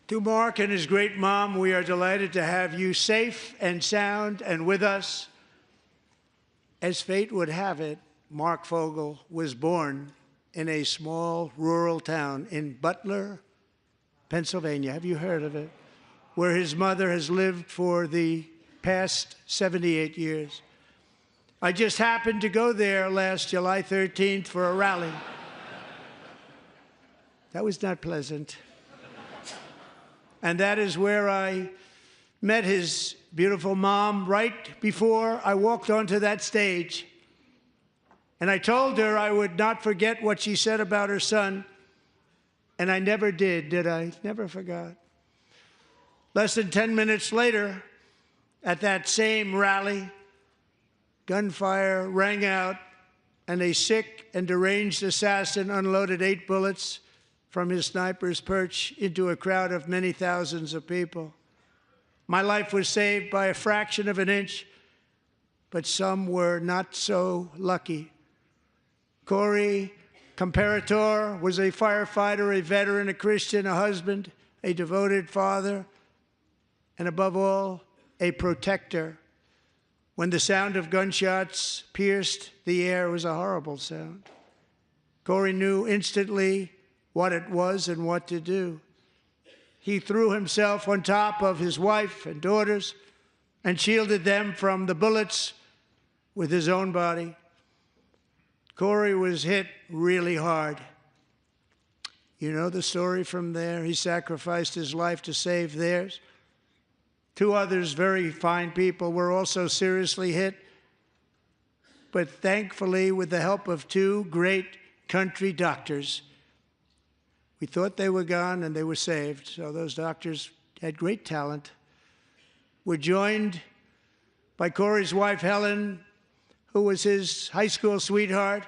[SPEAKER 5] To Mark and his great mom, we are delighted to have you safe and sound and with us. As fate would have it, Mark Fogel was born in a small rural town in Butler, Pennsylvania. Have you heard of it? Where his mother has lived for the past 78 years. I just happened to go there last July 13th for a rally. That was not pleasant. And that is where I met his beautiful mom right before I walked onto that stage. And I told her I would not forget what she said about her son. And I never did I? Never forgot. Less than 10 minutes later, at that same rally, gunfire rang out, and a sick and deranged assassin unloaded 8 bullets from his sniper's perch into a crowd of many thousands of people. My life was saved by a fraction of an inch, but some were not so lucky. Corey Comparator was a firefighter, a veteran, a Christian, a husband, a devoted father, and above all, a protector. When the sound of gunshots pierced the air, it was a horrible sound. Corey knew instantly what it was and what to do. He threw himself on top of his wife and daughters and shielded them from the bullets with his own body. Corey was hit really hard. You know the story from there. He sacrificed his life to save theirs. 2 others, very fine people, were also seriously hit. But thankfully, with the help of 2 great country doctors, we thought they were gone, and they were saved. So those doctors had great talent. We're joined by Corey's wife, Helen, who was his high school sweetheart,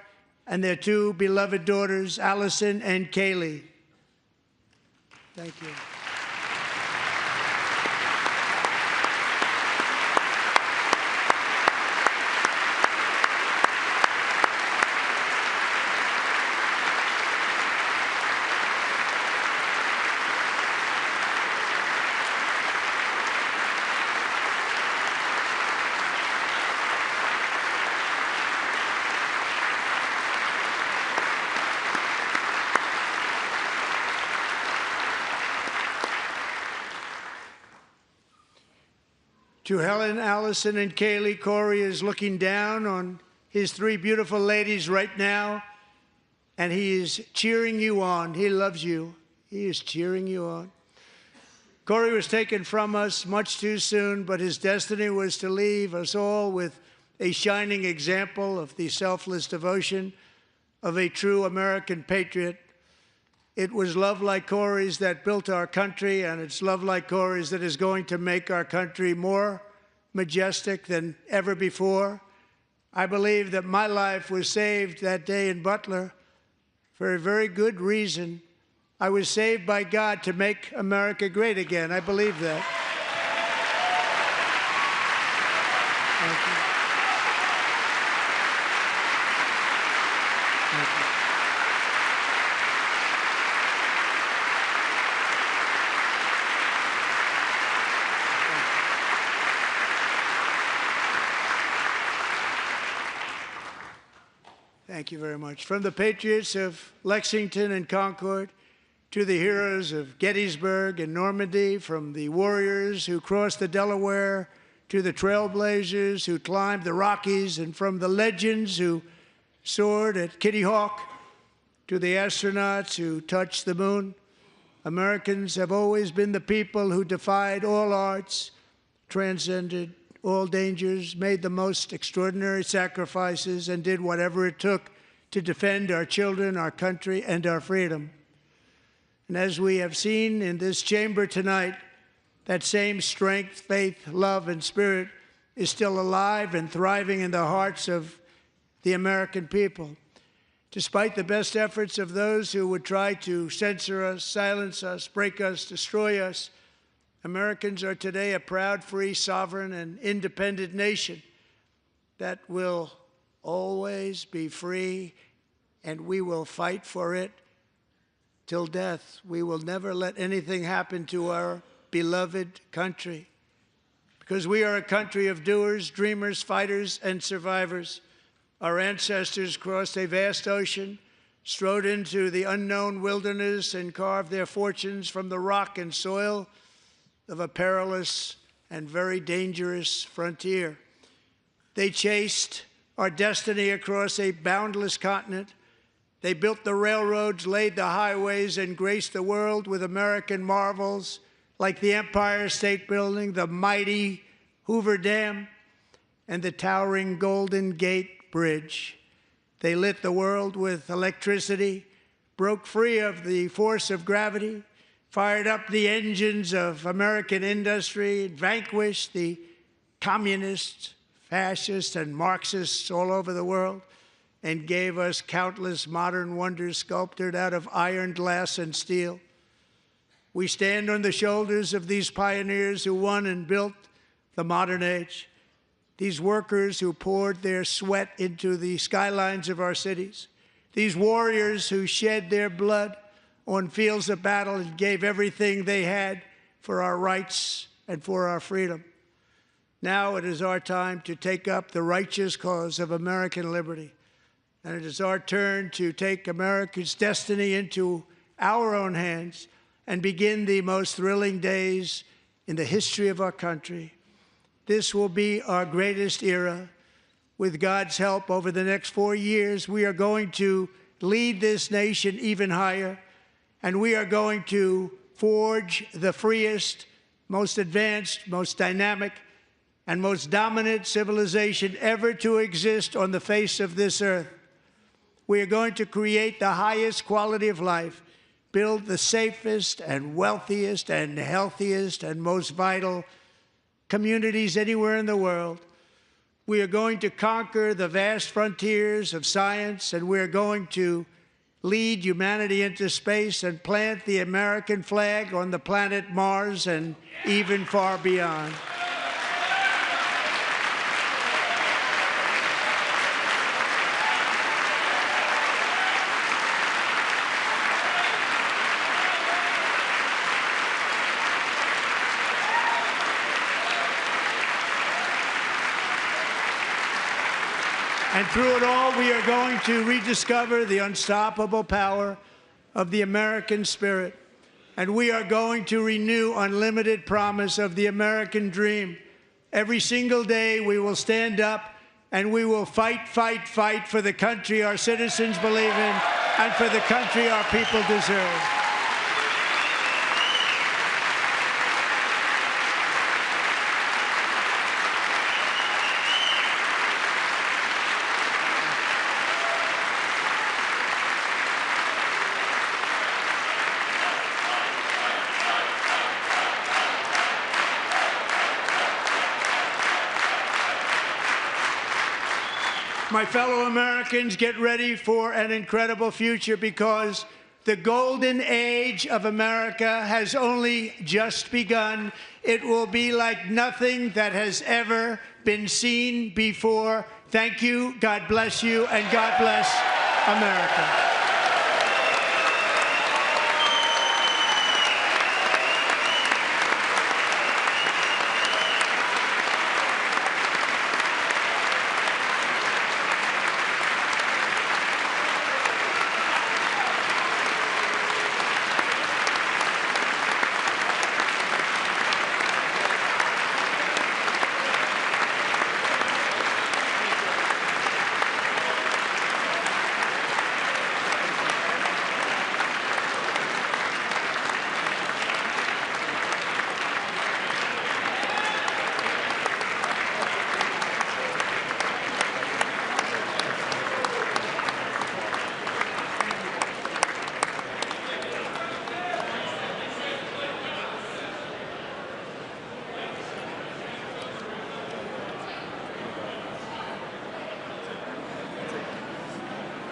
[SPEAKER 5] and their 2 beloved daughters, Allison and Kaylee. Thank you. To Helen, Allison, and Kaylee, Corey is looking down on his 3 beautiful ladies right now, and he is cheering you on. He loves you. He is cheering you on. Corey was taken from us much too soon, but his destiny was to leave us all with a shining example of the selfless devotion of a true American patriot. It was love like Corey's that built our country, and it's love like Corey's that is going to make our country more majestic than ever before. I believe that my life was saved that day in Butler for a very good reason. I was saved by God to make America great again. I believe that. Thank you. Thank you. Thank you very much. From the patriots of Lexington and Concord to the heroes of Gettysburg and Normandy, from the warriors who crossed the Delaware to the trailblazers who climbed the Rockies, and from the legends who soared at Kitty Hawk to the astronauts who touched the moon, Americans have always been the people who defied all odds, transcended all dangers, made the most extraordinary sacrifices, and did whatever it took to defend our children, our country, and our freedom. And as we have seen in this chamber tonight, that same strength, faith, love, and spirit is still alive and thriving in the hearts of the American people. Despite the best efforts of those who would try to censor us, silence us, break us, destroy us, Americans are today a proud, free, sovereign, and independent nation that will always be free, and we will fight for it till death. We will never let anything happen to our beloved country, because we are a country of doers, dreamers, fighters, and survivors. Our ancestors crossed a vast ocean, strode into the unknown wilderness, and carved their fortunes from the rock and soil of a perilous and very dangerous frontier. They chased our destiny across a boundless continent. They built the railroads, laid the highways, and graced the world with American marvels like the Empire State Building, the mighty Hoover Dam, and the towering Golden Gate Bridge. They lit the world with electricity, broke free of the force of gravity, fired up the engines of American industry, vanquished the communists, fascists, and Marxists all over the world, and gave us countless modern wonders sculptured out of iron, glass, and steel. We stand on the shoulders of these pioneers who won and built the modern age, these workers who poured their sweat into the skylines of our cities, these warriors who shed their blood on fields of battle and gave everything they had for our rights and for our freedom. Now it is our time to take up the righteous cause of American liberty. And it is our turn to take America's destiny into our own hands and begin the most thrilling days in the history of our country. This will be our greatest era. With God's help, over the next 4 years, we are going to lead this nation even higher, and we are going to forge the freest, most advanced, most dynamic, and most dominant civilization ever to exist on the face of this earth. We are going to create the highest quality of life, build the safest and wealthiest and healthiest and most vital communities anywhere in the world. We are going to conquer the vast frontiers of science, and we're going to lead humanity into space and plant the American flag on the planet Mars and even far beyond. And through it all, we are going to rediscover the unstoppable power of the American spirit. And we are going to renew unlimited promise of the American dream. Every single day, we will stand up and we will fight, fight, fight for the country our citizens believe in and for the country our people deserve. My fellow Americans, get ready for an incredible future, because the golden age of America has only just begun. It will be like nothing that has ever been seen before. Thank you, God bless you, and God bless America.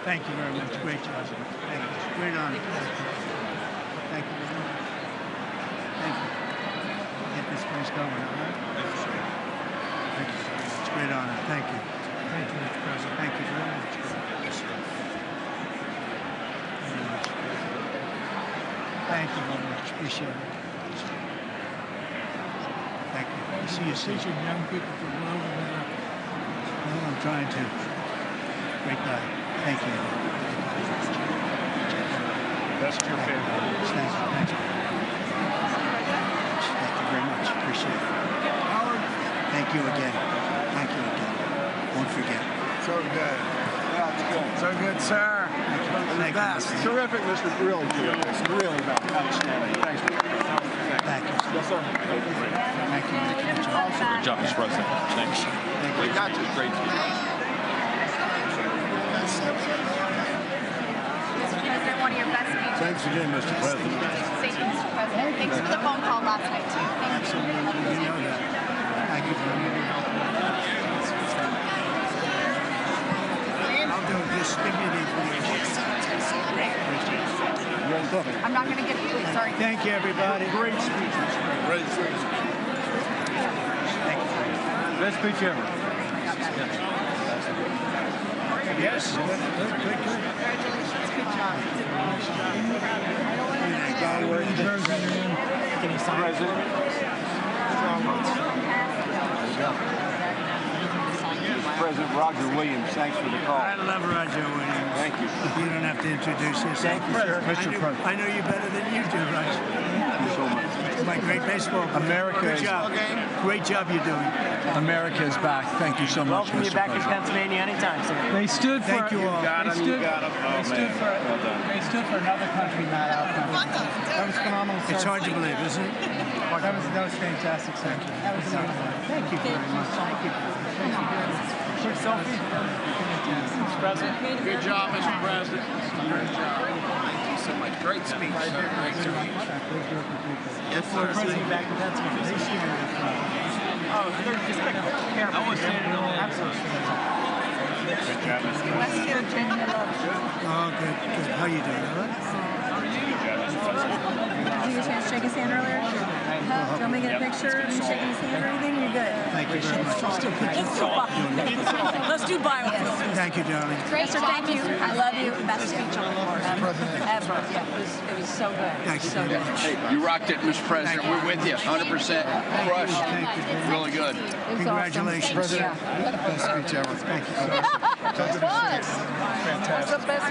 [SPEAKER 5] Thank you very much. Great job. Thank you. Great honor. Thank you very much. Thank you. Get this place going, all right? Thank you very much. Great honor. Thank you. Thank you, Mr. President. Thank you very much. Thank you very much. Appreciate it. Thank you. I see you soon. Teaching young people to love America. No, I'm trying to. Great guy. Thank you.
[SPEAKER 8] That's your favorite.
[SPEAKER 5] Thank you. Thank you. Thank you very much. Appreciate it. Howard. Thank you again. Thank you again. Won't forget.
[SPEAKER 8] So good. Yeah, it's good. So good, sir.
[SPEAKER 5] Thank you. Thank you.
[SPEAKER 8] Terrific, Mr. Really terrific. Really outstanding. Thanks.
[SPEAKER 5] Thank you.
[SPEAKER 8] Yes, sir.
[SPEAKER 5] Thank you. Thank you.
[SPEAKER 9] Good job, Mr. President. Thanks.
[SPEAKER 5] Thank you.
[SPEAKER 9] We got you. Great team.
[SPEAKER 6] Mr. President, one of your best speeches.
[SPEAKER 8] Thanks again, Mr. President.
[SPEAKER 6] Thank you, Mr. President. Thanks for the phone call last night, too. Thank you.
[SPEAKER 5] Absolutely. You know that. Thank you very much. I'll do it. Just give me the information.
[SPEAKER 6] I'm not going to give you. Sorry.
[SPEAKER 5] Thank you, everybody.
[SPEAKER 8] Great speech. Great speech.
[SPEAKER 5] Thank you.
[SPEAKER 8] Best speech ever.
[SPEAKER 5] Yes. Good.
[SPEAKER 6] Congratulations. Good job.
[SPEAKER 8] Can you sign President? President Roger Williams, thanks for the call.
[SPEAKER 5] I love Roger Williams.
[SPEAKER 8] Thank you.
[SPEAKER 5] You don't have to introduce yourself.
[SPEAKER 8] Thank you, sir. Mr. President.
[SPEAKER 5] I know you better than you do, Roger.
[SPEAKER 8] Thank you so much.
[SPEAKER 5] My great baseball player.
[SPEAKER 10] America
[SPEAKER 5] Good
[SPEAKER 10] is-
[SPEAKER 5] job. Great job you're doing.
[SPEAKER 10] America is back. Thank you so much,
[SPEAKER 7] Welcome you
[SPEAKER 10] Mr.
[SPEAKER 7] back in
[SPEAKER 10] President.
[SPEAKER 7] Pennsylvania anytime, sir.
[SPEAKER 10] They stood for.
[SPEAKER 5] Thank you all.
[SPEAKER 10] They stood for another country, not our country. That was phenomenal.
[SPEAKER 5] It's hard to believe, isn't it?
[SPEAKER 10] That was fantastic, sir. That was
[SPEAKER 5] Thank you very much. Thank you.
[SPEAKER 10] quick selfie. Mr. President.
[SPEAKER 8] Good job, Mr. President. Great job. Thank you so much. Great speech.
[SPEAKER 7] Yes, sir.
[SPEAKER 10] President back to Pennsylvania.
[SPEAKER 7] Oh, they're just careful. I want to stand in the absolutely.
[SPEAKER 6] West Virginia loves you.
[SPEAKER 5] Oh, good. How you doing? All right?
[SPEAKER 6] Did you get a chance to shake his hand earlier? Do you want me to get a picture of you shaking his hand or anything? You're good.
[SPEAKER 5] Thank you very much.
[SPEAKER 6] Let's do biofilm.
[SPEAKER 5] Thank you, darling.
[SPEAKER 6] Great, sir. Thank you. I love you. Best speech on the floor ever. Yeah, it was so good.
[SPEAKER 5] Thank you
[SPEAKER 6] So
[SPEAKER 5] very
[SPEAKER 6] good.
[SPEAKER 5] much.
[SPEAKER 9] Hey, you rocked it, Mr. President. We're with you. 100%. Crush.
[SPEAKER 5] Thank you.
[SPEAKER 9] Really good.
[SPEAKER 6] It was
[SPEAKER 5] Congratulations.
[SPEAKER 6] awesome. Yeah.
[SPEAKER 5] Best speech ever. Thank you so much.
[SPEAKER 6] It was. What's the best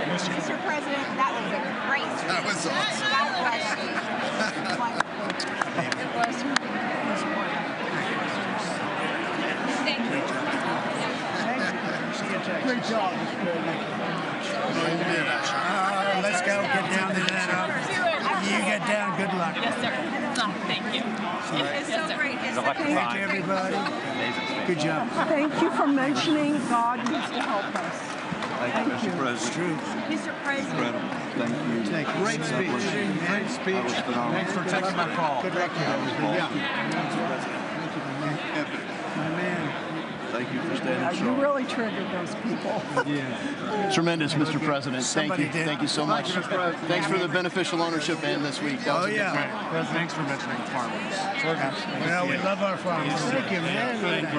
[SPEAKER 6] Mr. President, that was a great speech.
[SPEAKER 8] That was awesome.
[SPEAKER 6] God bless you. Wonderful. It was. Thank you.
[SPEAKER 5] Great job. Let's go. Get down to that. You get down. Good luck.
[SPEAKER 11] Yes, sir. Thank you.
[SPEAKER 6] It's so great.
[SPEAKER 5] Thank you, everybody. Good job.
[SPEAKER 12] Thank you for mentioning God needs to help us.
[SPEAKER 8] Thank you, Mr. President.
[SPEAKER 5] It's true.
[SPEAKER 6] Mr. President.
[SPEAKER 8] Incredible. Thank you.
[SPEAKER 5] Thank you.
[SPEAKER 8] Great speech. Great speech. That was phenomenal.
[SPEAKER 10] Thanks for taking my call.
[SPEAKER 5] Good luck. My man.
[SPEAKER 8] Thank you for standing
[SPEAKER 12] You
[SPEAKER 8] strong.
[SPEAKER 12] really triggered those people.
[SPEAKER 9] Tremendous, Mr. President.
[SPEAKER 5] Somebody
[SPEAKER 9] Thank you.
[SPEAKER 5] did.
[SPEAKER 9] Thank you so much. Thanks for the beneficial ownership and this week. That was
[SPEAKER 5] Oh,
[SPEAKER 9] a good
[SPEAKER 5] yeah.
[SPEAKER 9] one.
[SPEAKER 10] Thanks for mentioning farmers.
[SPEAKER 5] Well, we love our farmers. Thank you, man.
[SPEAKER 8] Thank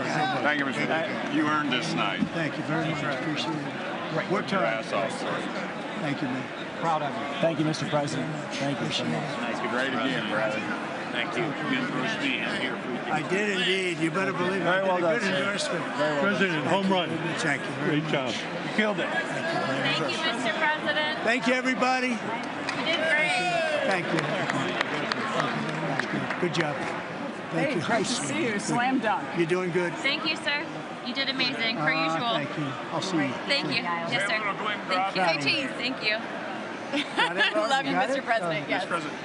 [SPEAKER 8] you, Mr. President. You earned this night.
[SPEAKER 5] Thank you very much. Appreciate it. Worked hard. Thank you, man.
[SPEAKER 10] Proud of you. Thank you, Mr. President. Thank you so much.
[SPEAKER 8] Thank you. Great again, brother. Thank you. Good for us being here.
[SPEAKER 5] I did indeed. You better believe it.
[SPEAKER 10] Very well
[SPEAKER 5] I did a
[SPEAKER 10] done,
[SPEAKER 5] good
[SPEAKER 10] sir.
[SPEAKER 5] endorsement.
[SPEAKER 10] President, home run.
[SPEAKER 5] Thank you very much.
[SPEAKER 10] You killed it.
[SPEAKER 11] Thank you, Mr. President.
[SPEAKER 5] Thank you, everybody.
[SPEAKER 11] You did great.
[SPEAKER 5] Thank you. Good job. Thank
[SPEAKER 12] Hey,
[SPEAKER 5] you.
[SPEAKER 12] great to see you. Slam dunk.
[SPEAKER 5] You're doing good.
[SPEAKER 11] Thank you, sir. You did amazing, per usual.
[SPEAKER 5] Thank you. I'll see you.
[SPEAKER 11] Thank you. Yes, sir. Thank you. Say cheese. Thank you.
[SPEAKER 6] Love you, Mr. President. Yes.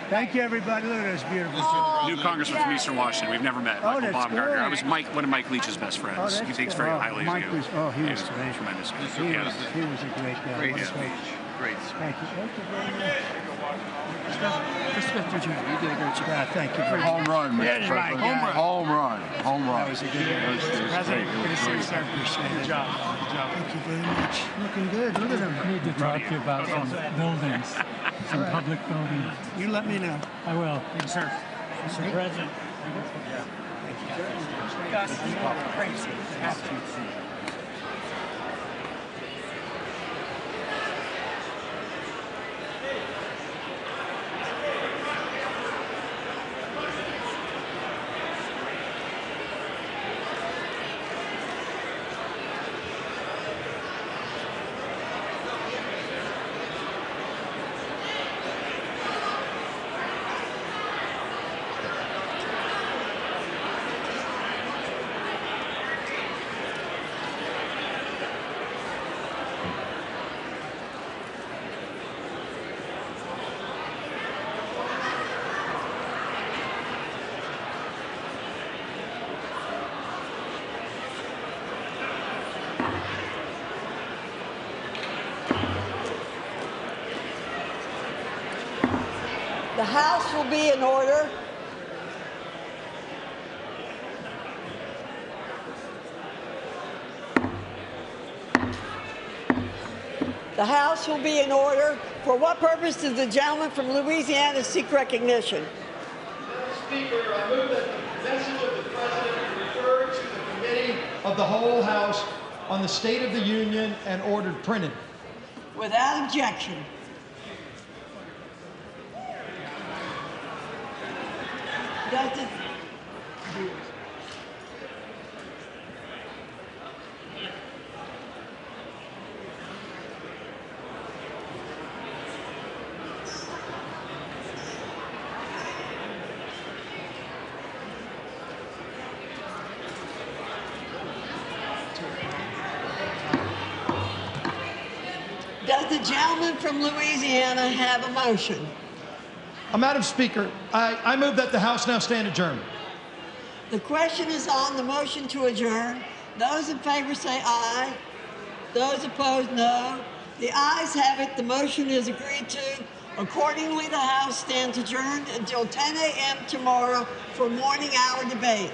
[SPEAKER 5] Thank you, everybody. Look at this beautiful.
[SPEAKER 13] New congressman from Eastern Washington. We've never met.
[SPEAKER 5] Oh,
[SPEAKER 13] Michael
[SPEAKER 5] that's
[SPEAKER 13] Baumgartner.
[SPEAKER 5] great.
[SPEAKER 13] I was one of Mike Leach's best friends.
[SPEAKER 5] Oh, that's
[SPEAKER 13] He thinks
[SPEAKER 5] good.
[SPEAKER 13] very
[SPEAKER 5] Oh,
[SPEAKER 13] highly of
[SPEAKER 5] Mike
[SPEAKER 13] you.
[SPEAKER 5] was- oh, he was terrific.
[SPEAKER 13] tremendous.
[SPEAKER 5] He was a great guy.
[SPEAKER 13] Great
[SPEAKER 5] What a
[SPEAKER 13] speech.
[SPEAKER 5] great-
[SPEAKER 13] Great.
[SPEAKER 5] Thank you. Thank you very much. Mr. Jr., you did a great job. Thank you very much.
[SPEAKER 9] Home run, Mr.
[SPEAKER 5] Yeah,
[SPEAKER 9] President.
[SPEAKER 5] right, yeah.
[SPEAKER 9] Home run. Home run.
[SPEAKER 5] That was a good one.
[SPEAKER 10] President, good to see you, sir.
[SPEAKER 5] Appreciate it.
[SPEAKER 10] Good job.
[SPEAKER 13] job.
[SPEAKER 5] Thank you very much. Looking good. Look at him.
[SPEAKER 10] I need to talk to you about some buildings, some public buildings.
[SPEAKER 5] You let me know.
[SPEAKER 10] I will.
[SPEAKER 7] Thank you, sir. Mr. President. Gus, crazy.
[SPEAKER 14] The House will be in order. The House will be in order. For what purpose does the gentleman from Louisiana seek recognition?
[SPEAKER 15] Speaker, I move that the message of the President be referred to the Committee of the Whole House on the State of the Union and ordered printed.
[SPEAKER 14] Without objection. Does it? Does the gentleman from Louisiana have a motion?
[SPEAKER 15] Madam Speaker, I move that the House now stand adjourned.
[SPEAKER 14] The question is on the motion to adjourn. Those in favor say aye. Those opposed, no. The ayes have it. The motion is agreed to. Accordingly, the House stands adjourned until 10 a.m. tomorrow for morning hour debate.